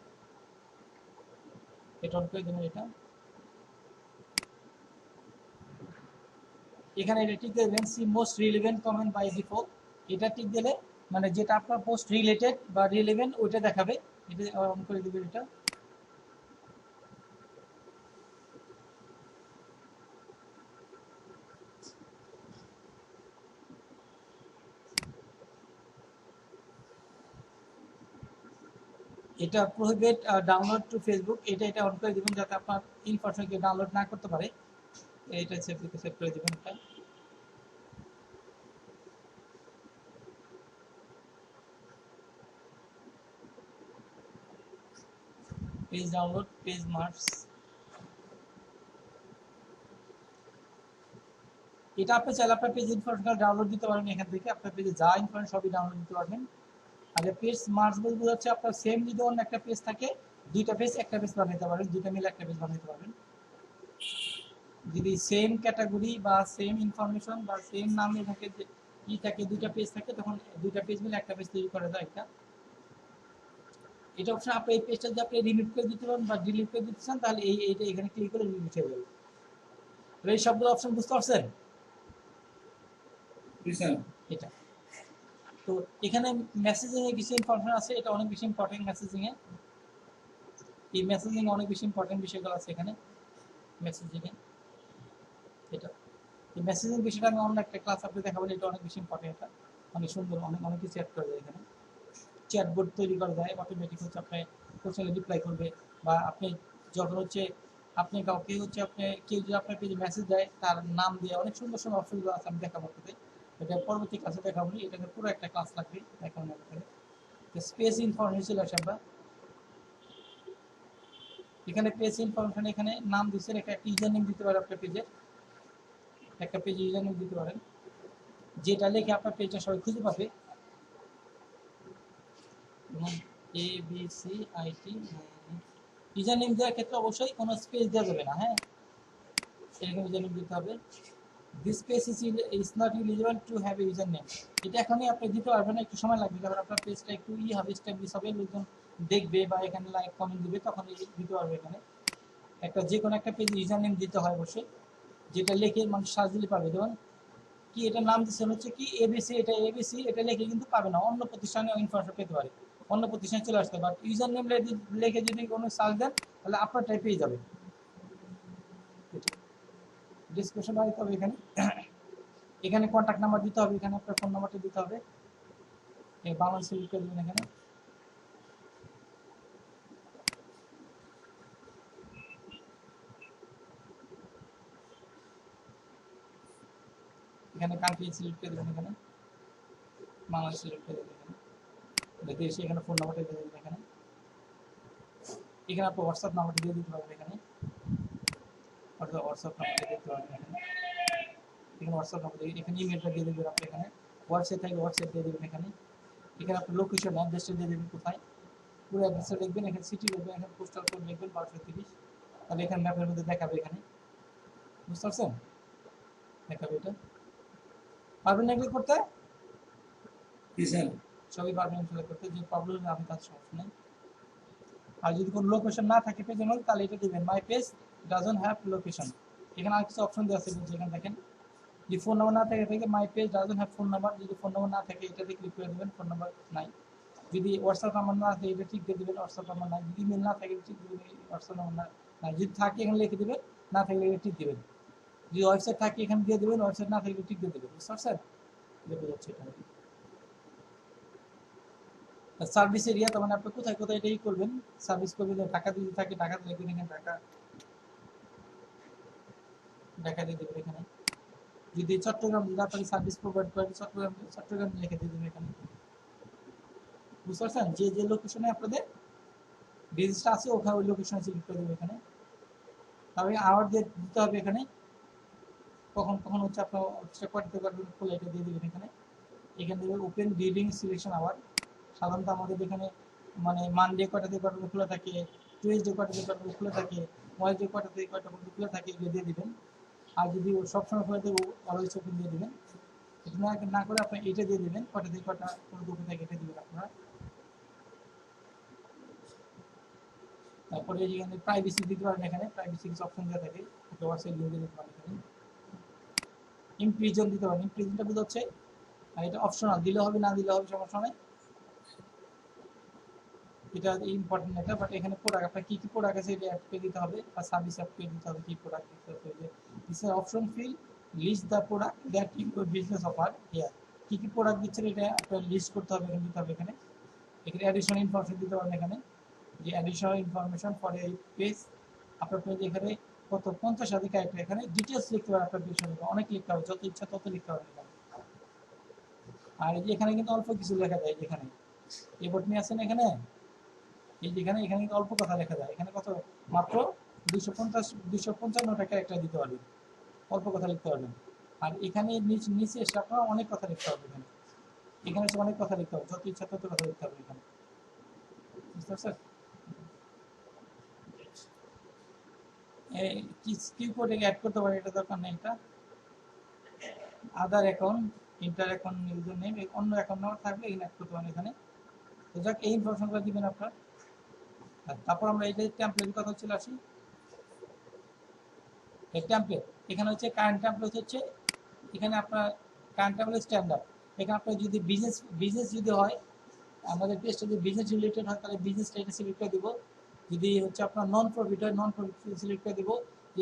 এটা অন করে দেবেন। এটা এখানে এটা টিক দেবেন, see most relevant comment by default. এটা টিক দিলে মানে যেটা আপনার পোস্ট রিলেটেড বা রিলেভেন্ট ওইটা দেখাবে। এটা অন করে দিবেন। এটা এটা প্রহিবিট ডাউনলোড টু ফেসবুক, এটা অন করে দিবেন যাতে আপনার ইনফরমেশন কেউ ডাউনলোড না করতে পারে। এটা সেভ করে দিবেন। এটা পেজ ডাউনলোড, পেজ মার্কস, এটা আপনি চাইলে আপনার পেজ ইনফরমেশন ডাউনলোড দিতে পারেন। এখান থেকে আপনার পেজে যা ইনফরমেশন সবই ডাউনলোড দিতে পারবেন। আর পেজ মার্কস বলতে হচ্ছে আপনার সেম যদি অন্য একটা পেজ থাকে, দুইটা পেজ একটা পেজ বানাতে পারবেন, দুইটা মিলে একটা পেজ বানাতে পারবেন। যদি সেম ক্যাটাগরি বা সেম ইনফরমেশন বা সেম নামে থাকে, যে কি থাকে, দুইটা পেজ থাকে, তখন দুইটা পেজ মিলে একটা পেজ তৈরি করা যায় একটা। এটা অপশন আপনি এই পেজটা যদি আপনি রিমুভ করে দিতে পারেন বা ডিলিট করে দিতে চান, তাহলে এইটা এখানে ক্লিক করে ডিলিট হয়ে যাবে। এই সবগুলো অপশন বুঝতে পারছেন? এটা তো এখানে মেসেজিং এ কিছু ইনফরমেশন আছে, এটা অনেক বেশি ইম্পর্টেন্ট। মেসেজিং এ এই মেসেজিং অনেক বেশি ইম্পর্টেন্ট বিষয়গুলো আছে এখানে মেসেজিং এ। এটা এই মেসেজিং বিষয়টা আমি অন্য একটা ক্লাস আপনি দেখাবো, এটা অনেক বেশি ইম্পর্টেন্ট। এটা অনেক সুন্দর, অনেক অনেক কিছু অ্যাড করা যায় এখানে। চ্যাটবোর্ড তৈরি করা যায় অটোমেটিক, হচ্ছে আপনি কোশ্চেনে রিপ্লাই করবে, বা আপনি যখন হচ্ছে আপনি কাউকে হচ্ছে আপনি কেউ যদি আপনার পেজে মেসেজ দেয়, তার নাম দিয়ে অনেক সুন্দর সুন্দর অপশনগুলো আছে, আমি দেখাবো আপনাদের। এটা পরবর্তী ক্লাসে দেখাবো, এটাকে পুরো একটা ক্লাস লাগবে দেখানো। স্পেস ইনফরমেশন চলে আসে আমরা এখানে। পেজ ইনফরমেশন এখানে নাম দিচ্ছেন, একটা ইউজার নেম দিতে পারেন আপনার পেজের, একটা পেজ ইউজার নেম দিতে পারেন, যেটা লিখে আপনার পেজটা সবাই খুঁজে পাবে। ABCIT ইউজার নেম দেওয়ার ক্ষেত্রে অবশ্যই কোনো স্পেস দেওয়া যাবে না। হ্যাঁ, এরকম ইউজার নেম দিতে হবে। This space is not eligible to have a user name. এটা এখনই আপনি দিতে পারবেন না, একটু সময় লাগবে, কারণ আপনার পেজটা একটু হবে, স্ট্যাবলিশ হবে, লোকজন দেখবে বা এখানে লাইক কমেন্ট দিবে, তখন দিতে পারবে। এখানে একটা যে কোনো একটা পেজ ইউজার নেম দিতে হয় অবশ্যই, যেটা লিখে মানুষ সার্চ দিলে পাবে। যেমন কি এটার নাম দিচ্ছেন হচ্ছে কি এবিসি, এটা এবিসি, এটা লিখে কিন্তু পাবে না, অন্য প্রতিষ্ঠানে ইনফরমেশন পেতে পারে, অন্য প্রতিষ্ঠানে চলে আসতে পারে। ইউজার নেম লিখে যদি কোনো সার্চ দেন, তাহলে আপনারটাই পেয়ে যাবে। ডিসক্রিপশন দিতে হবে এখানে। এখানে কন্ট্যাক্ট নাম্বার দিতে হবে, এখানে আপনার ফোন নাম্বারটা দিতে হবে। এই বাংলা সিলেক্ট করে দেবেন এখানে। এখানে কান্ট্রি সিলেক্ট করে দেবেন, এখানে বাংলাদেশ সিলেক্ট করে দেবেন, এখানে দেশে এখানে ফোন নাম্বারটা দিয়ে দেবেন। এখানে এখানে আপনার হোয়াটসঅ্যাপ নাম্বারটা দিয়ে দিতে পারবেন। এখানে হোয়াটসঅ্যাপ নাম্বারটা দিতে পারবেন। এখানে হোয়াটসঅ্যাপ নাম্বার দিয়ে, এখানে ইমেলটা দিয়ে দেবেন আপনি। এখানে হোয়াটসঅ্যাপ থাকলে হোয়াটসঅ্যাপ দিয়ে দেবেন। এখানে এখানে আপনি লোকেশন অ্যাড্রেসটা দিয়ে দেবেন, কোথায় পুরো অ্যাড্রেসটা লিখবেন। এখানে সিটি লিখবেন, এখানে পোস্টাল কোড লিখবেন 1230, তাহলে এখানে ম্যাপের মধ্যে দেখাবে। এখানে বুঝতে পারছেন? দেখাবে। এটা পারবেন না এগুলো করতে? সবই পারবেন এগুলো করতে, যে প্রবলেম আমি তার সমস্যা নেই। আর যদি কোনো লোকেশন না থাকে পেজের মধ্যে, তাহলে এটা দিবেন my page doesn't have location. এখানে আর কিছু অপশন দেওয়া আছে, এখানে দেখেন। যদি ফোন নাম্বার না থাকে my page doesn't have phone number, যদি ফোন নাম্বার না থাকে এটাতে ক্লিক করে দেবেন, ফোন নাম্বার নাই। যদি হোয়াটসঅ্যাপ নাম্বার না থাকে এটা ঠিক দিয়ে দেবেন, হোয়াটসঅ্যাপ নাম্বার নাই। যদি ইমেল না থাকে ঠিক দেবেন, হোয়াটসঅ্যাপ নাম্বার নাই। যদি থাকে এখানে লিখে দেবেন, না থাকলে এটা ঠিক দেবেন। যদি ওয়েবসাইট থাকে এখানে দিয়ে দেবেন, ওয়েবসাইট না থাকলে ঠিক দিয়ে দেবেন। বুঝতে পারছেন? দেখে যাচ্ছে এটা। সার্ভিস এরিয়া, তখন আপনি কোথায় কোথায় এটাই করবেন, সার্ভিস করবেন। ঢাকা যদি থাকে ঢাকা লিখবেন, এখানে ঢাকা দিয়ে দেবেন। এখানে যদি চট্টগ্রাম জেলা আপনাকে সার্ভিস প্রোভাইড করে, চট্টগ্রাম লিখে দিয়ে দেবেন এখানে। বুঝতে পারছেন? যে যে লোকেশনে আপনাদের রেজিস্টার আছে, ওখানে ওই লোকেশনে সিলেক্ট করে দেবেন এখানে। তবে আওয়ার দিয়ে দিতে হবে এখানে, কখন কখন হচ্ছে আপনার অফিসটা করতে পারবেন, খোলা এটা দিয়ে দেবেন এখানে। এখানে দেবেন ওপেন রিডিং সিলেকশন আওয়ার। সাধারণত আমাদের এখানে মানে মানডে কটা থেকে কটা খোলা থাকে, টুয়েসডে কটা থেকে কটা খোলা থাকে, ওয়েডনেসডে কটা থেকে কটা পর্যন্ত খোলা থাকে, এগুলো দিয়ে দিবেন। আর যদি সবসময় করে দেবো অলওয়েজ ওপেন দিয়ে দেবেন। এটা না করে আপনি এটা দিয়ে দেবেন, কটা থেকে কটা কোনো দুটো থেকে এটা দিবেন আপনারা। তারপরে এখানে প্রাইভেসি দিতে পারেন, এখানে প্রাইভেসি কিছু অপশন দেওয়া থাকে, ওয়াটসঅ্যাপ লিঙ্ক দিতে পারেন। এখানে ইমপ্রিজন দিতে পারেন, ইমপ্রিজনটা বোঝাচ্ছে আর এটা অপশনাল, দিলে হবে না দিলে হবে সমস্যা নেই, এটা ইম্পর্টেন্ট এটা। বাট এখানে প্রোডাক্ট আপনার কি কি প্রোডাক্ট আছে এটা অ্যাড করে দিতে হবে, আর সার্ভিস অ্যাড করে দিতে হবে, কি প্রোডাক্ট দিতে হবে। This is option fill list the product that your business offer here, কি কি প্রোডাক্ট দিচ্ছেন এটা আপনার লিস্ট করতে হবে, এখানে দিতে হবে। এখানে এখানে অ্যাডিশনাল ইনফরমেশন দিতে পারেন, এখানে যে অ্যাডিশনাল ইনফরমেশন ফর এই পেজ। আপনার পেজ এখানে কত 50 ক্যারেক্টার, এখানে ডিটেলস লিখতে পারেন, আপনার পেজের অনেক লিখতে হবে, যত ইচ্ছা তত লিখতে হবে এখানে। আর এই যে এখানে কিন্তু অল্প কিছু লেখা যায়, যেখানে এই বটনি আছেন এখানে, এই যেখানে এখানে কিন্তু অল্প কথা লেখা যায়, এখানে কত মাত্র 255টা ক্যারেক্টার দিতে পারবেন, অল্প কথা লিখতে পারবেন। আর এখানে নিচে এসে আপনার অনেক কথা লিখতে হবে, এখানে এখানে এসে অনেক কথা লিখতে হবে, যত ইচ্ছা তত কথা লিখতে হবে এখানে, বুঝতে পারছেন? কি কোড অ্যাড করতে পারি, এটা দরকার নেই। এটা আদার account, inter account user name, অন্য অ্যাকাউন্ট নাম্বার থাকলে এখানে অ্যাড করতে পারেন এখানে। তো যাক এই ইনফরমেশনগুলো দিবেন আপনার। তারপর আমরা এই যে টেমপ্লেটের কথা চলে আসি। এই টেমপ্লেট এখানে হচ্ছে কারেন্ট টেমপ্লেট হচ্ছে, এখানে আপনার কারেন্ট টেমপ্লেট স্ট্যান্ডার্ড। এখানে আপনার যদি বিজনেস যদি হয়, আমাদের পেজটা যদি বিজনেস রিলেটেড হয় তাহলে বিজনেসটা এটা সিলেক্ট করে দিব। যদি হচ্ছে আপনার নন প্রফিট হয় নন প্রফিট সিলেক্ট করে দিব।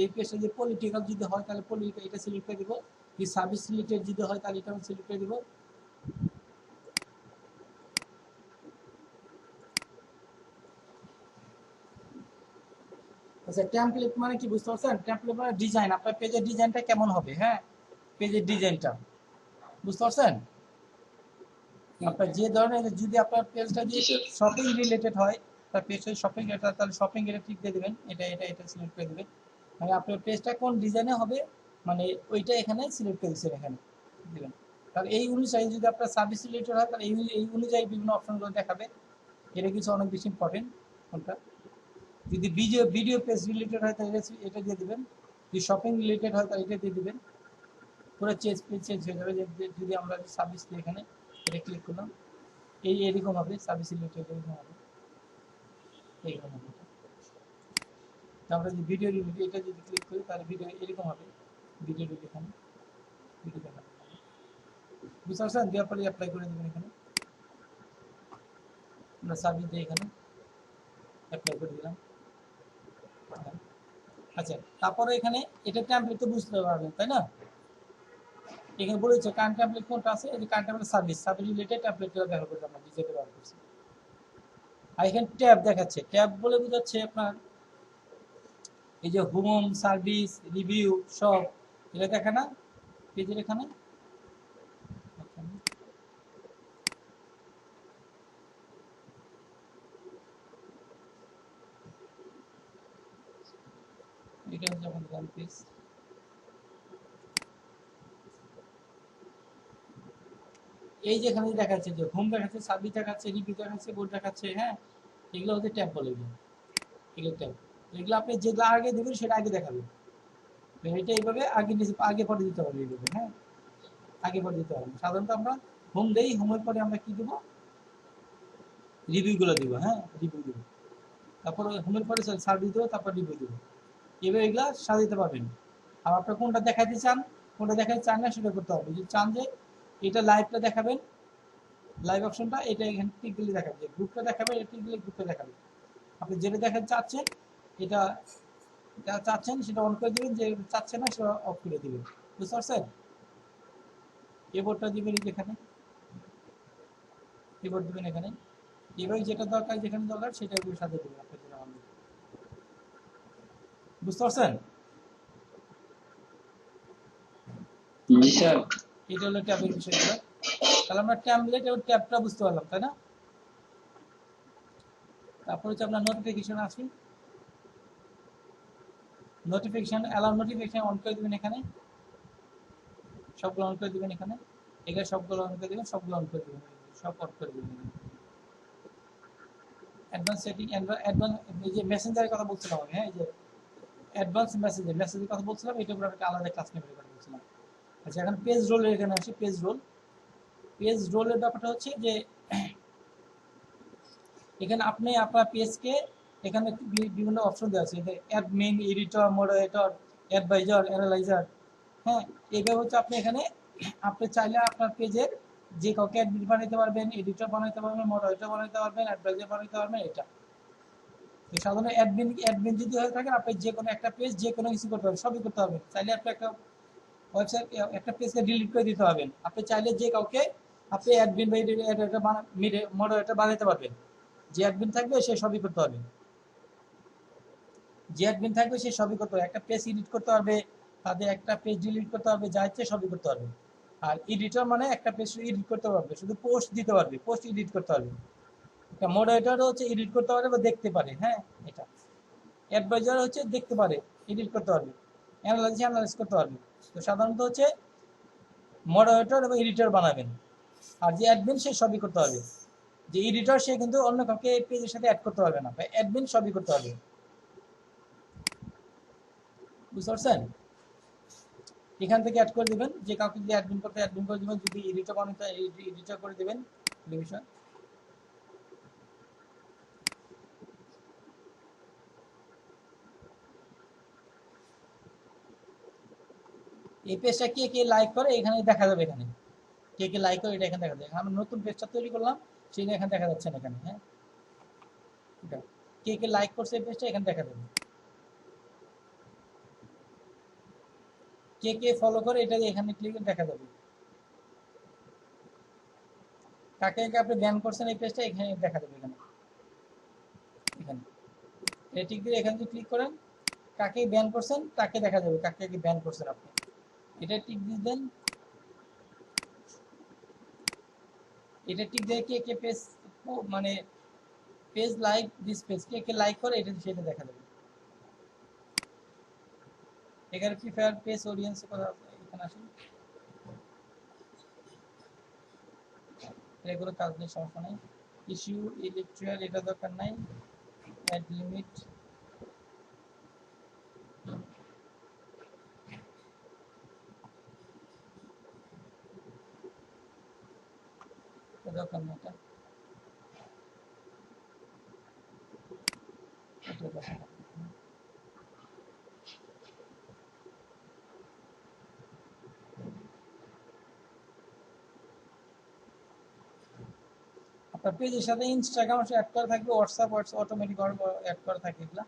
এই পেজটা যদি পলিটিক্যাল যদি হয় তাহলে পলিটিক্যাল এটা সিলেক্ট করে দিব। যদি সার্ভিস রিলেটেড যদি হয় তাহলে এটা সিলেক্ট করে দিব। আচ্ছা, টেমপ্লেট মানে কি বুঝতে পারছেন? টেমপ্লেট মানে ডিজাইন, আপনার পেজের ডিজাইনটা কেমন হবে। হ্যাঁ, পেজের ডিজাইনটা বুঝতে পারছেন? আপনার যে ধরনের, যদি আপনার পেজটা যদি শপিং রিলেটেড হয়, তার পেজটা শপিং রিলেটেড তাহলে শপিং এর টিক দিয়ে দিবেন, এটা সিলেক্ট করে দিবেন। মানে আপনার পেজটা কোন ডিজাইনে হবে মানে ওইটা এখানে সিলেক্ট করে দিচ্ছেন, এখানে দিবেন। তাহলে এই অনুযায়ী যদি আপনার সার্ভিস রিলেটেড হয় তাহলে এই অনুযায়ী বিভিন্ন অপশনগুলো দেখাবে। এটা কিছু অনেক বেশি ইম্পর্টেন্ট কোনটা। যদি ভিডিও পেজ রিলেটেড হয় তাহলে এটা দিয়ে দিবেন। যদি শপিং রিলেটেড হয় তাহলে এটা দিয়ে দিবেন। পুরো চেঞ্জ হয়ে যাবে। যদি আমরা সার্ভিস দিয়ে এখানে এটা ক্লিক করলাম, এরকম হবে, সার্ভিস রিলেটেড এরকম হবে, এইরকম হবে। আমরা যদি ভিডিও রিলেটেড এটা যদি ক্লিক করি তাহলে ভিডিও এরকম হবে, ভিডিও এখানে ভিডিও দেখাবে। বুঝতে পারছেন? দেওয়ার পরে অ্যাপ্লাই করে দেবেন। এখানে আমরা সার্ভিস দিয়ে এখানে অ্যাপ্লাই করে দিলাম। আচ্ছা, তারপরে এখানে এটা টেমপ্লেট তো বুঝতে পারবেন, তাই না? এখানে বলেছে কারেন্ট টেমপ্লেট কোনটা আছে, এই কারেন্ট টেমপ্লেট সার্ভিস রিলেটেড টেমপ্লেটগুলো ব্যবহার করতে আমরা ডিজাইন ব্যবহার করছি। আর এখানে ট্যাব দেখাচ্ছে, ট্যাব বলে বোঝাচ্ছে আপনার এই যে হোম, সার্ভিস, রিভিউ সব এটা দেখে না পেজের এখানে। এটা হচ্ছে আমাদের ওয়ান পেজ। এই যেখানে দেখাচ্ছে যে হোম দেখাচ্ছে, সার্ভিস দেখাচ্ছে, রিভিউ দেখাচ্ছে, বোর্ড দেখাচ্ছে, হ্যাঁ, এগুলো হচ্ছে ট্যাব বলে। এগুলো ট্যাব, এগুলো আপনি যেগুলো আগে দেবেন সেটা আগে দেখাবেন। এটা এইভাবে আগে পরে দিতে হবে, এইভাবে। হ্যাঁ, আগে পরে দিতে হবে। সাধারণত আমরা হোম দেই, হোমের পরে আমরা কি দেবো, রিভিউগুলো দিব। হ্যাঁ, রিভিউ দিব, তারপর হোমের পরে সার্ভিস দেবো, তারপর রিভিউ দেবো। এভাবে এগুলা সাজাতে পারবেন। আর আপনার কোনটা দেখাইতে চান, কোনটা দেখাইতে চান না সেটা করতে হবে। যদি চান যে এটা লাইভটা দেখাবেন, লাইভ অপশনটা এটা এখানে টিক দিলে দেখাবে, যে গ্রুপটা দেখাবে এটা টিক দিলে গ্রুপটা দেখাবে। আপনি যেটা দেখাতে চাচ্ছেন এটা চাচ্ছেন সেটা অন করে দিবেন, যে চাচ্ছেন না সেটা অফ করে দিবেন। বুঝতে পারছেন? কিবোর্ডটা দিবেন এখানে, কিবোর্ড দিবেন এখানে, এবার যেটা দরকার যেখানে দরকার সেটা এগুলো সাজিয়ে দেবেন আপনি যেটা আমাদের। বুঝতে পারছেন? জি স্যার। এটা হলো ট্যাবের বিষয়গুলো। তাহলে আমরা ট্যাবলেট এবং ট্যাবটা বুঝতে পারলাম, তাই না? তারপর হচ্ছে আপনার নোটিফিকেশন আসবে, নোটিফিকেশন অ্যালাউ নোটিফিকেশন অন করে দিবেন এখানে, সবগুলো অন করে দিবেন এখানে, এখানে সবগুলো অন করে দিবেন, সবগুলো অন করে দিবেন, সব অন করে দিবেন। অ্যাডভান্স সেটিং, অ্যাডভান্স এই যে মেসেঞ্জারের কথা বলছিলাম আমি, হ্যাঁ, এই যে অ্যাডভান্স মেসেজের কথা বলছিলাম, এটার উপর একটা আলাদা ক্লাস নেবে কথা বলছিলাম। আচ্ছা, এখন পেজ রোলের এখানে আসি। পেজ রোলের ব্যাপারটা হচ্ছে যে এখানে আপনি আপনার পেজকে এখানে বিভিন্ন অপশন দেওয়া আছে, admin, editor, moderator, advisor, analyzer. হ্যাঁ, এইভাবে হচ্ছে আপনি এখানে আপনি চাইলে আপনার পেজের যে কাউকে অ্যাডমিন বানাইতে পারবেন, এডিটর বানাইতে পারবেন, মডারেটর বানাইতে পারবেন, অ্যাডভাইজার বানাইতে পারবেন। এটা তো সাধারণত অ্যাডমিন যদি হয়ে থাকেন, আপনি যে কোনো একটা পেজ যে কোনো কিছু করতে পারবেন, সবই করতে পারবেন। চাইলে আপনি একটা ওয়েবসাইট একটা পেজকে ডিলিট করে দিতে পারবেন। আপনি চাইলে যে কাউকে আপনি অ্যাডমিন বা মডারেটর বানাইতে পারবেন। যে অ্যাডমিন থাকবে সে সবই করতে পারবে। একটা পেজ এডিট করতে পারবে, তাদের একটা পেজ ডিলিট করতে পারবে, যা ইচ্ছে সবই করতে পারবে। আর এডিটর মানে একটা পেজ এডিট করতে পারবে, শুধু পোস্ট দিতে পারবে, পোস্ট এডিট করতে পারবে। একটা মডারেটর হচ্ছে এডিট করতে পারে বা দেখতে পারে। হ্যাঁ, এটা অ্যাডভাইজার হচ্ছে দেখতে পারে, এডিট করতে পারবে, অ্যানালাইজ করতে পারবে। তো সাধারণত হচ্ছে মডারেটর এবং এডিটর বানাবেন। আর যে অ্যাডমিন সে সবই করতে পারবে। যে এডিটর সে কিন্তু অন্য কাউকে পেজের সাথে অ্যাড করতে পারবে না, বা অ্যাডমিন সবই করতে পারবে। বুঝতে পারছেন? এখান থেকে অ্যাড করে দিবেন, যে কাউকে যদি অ্যাডমিন করতে অ্যাডমিন করে দিবেন, যদি এডিটর বানাতে এডিটর করে দিবেন। বিষয় এই পেজটা কে কে লাইক করে এখানে দেখা যাবে। এখানে কে কে লাইক করে এটা এখানে দেখা যাবে। আমরা নতুন পেজটা তৈরি করলাম, সেটা এখানে দেখা যাচ্ছে না এখানে। হ্যাঁ, এটা কে কে লাইক করছে এই পেজটা এখানে দেখা যাবে। কে কে ফলো করে এটা এখানে ক্লিক করে দেখা যাবে। কাকে কাকে আপনি ব্যান করছেন এই পেজটা এখানে দেখা যাবে। এখানে এখানে এটা ঠিক দিয়ে এখানে যদি ক্লিক করেন, কাকে ব্যান করছেন তাকে দেখা যাবে, কাকে কাকে ব্যান করছেন আপনি। এটা টিক দিয়ে দেন, এটা টিক দিয়ে কে কে পেজ মানে page like this page, K K like করে এটা সেটা দেখা যাবে। এখানে প্রিফার পেজ অডিয়েন্স কথা এখানে আসুন। এগুলো কাজ নেই, সমস্যা নেই। ইস্যু ইলেকট্রিয়াল এটা দরকার নাই। অ্যাড লিমিট দরকার নেই, এটা দরকার নেই। আপনার পেজের সাথে ইনস্টাগ্রাম অ্যাড করা থাকবে, হোয়াটসঅ্যাপ অটোমেটিক অ্যাড করা থাকে এগুলা।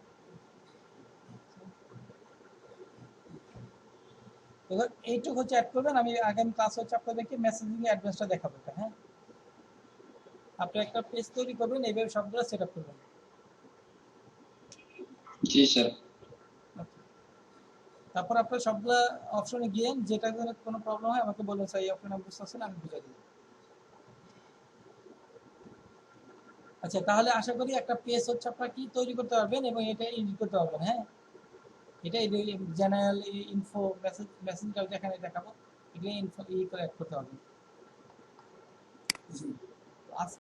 এবার এইটুকু হচ্ছে অ্যাড করবেন। আমি আগামী ক্লাস হচ্ছে আপনাদেরকে মেসেজিং অ্যাডভান্সটা দেখাবো। হ্যাঁ, আপনি একটা পেজ তৈরি করবেন, এইভাবে সবগুলো সেট আপ করবেন। জি স্যার। তারপর আপনার সবগুলো অপশনে গিয়ে যেটা কোনো প্রবলেম হয় আমাকে বলবেন, স্যার এই অপশনে বুঝতে পারছেন, আমি বুঝাই দিব। আচ্ছা, তাহলে আশা করি একটা পেজ হচ্ছে আপনারা কি তৈরি করতে পারবেন এবং এটা এডিট করতে পারবেন। হ্যাঁ, এটা জেনারেল ইনফো মেসেজটা যেখানে দেখাবো, এগুলো ইনফো করে অ্যাড করতে পারবেন।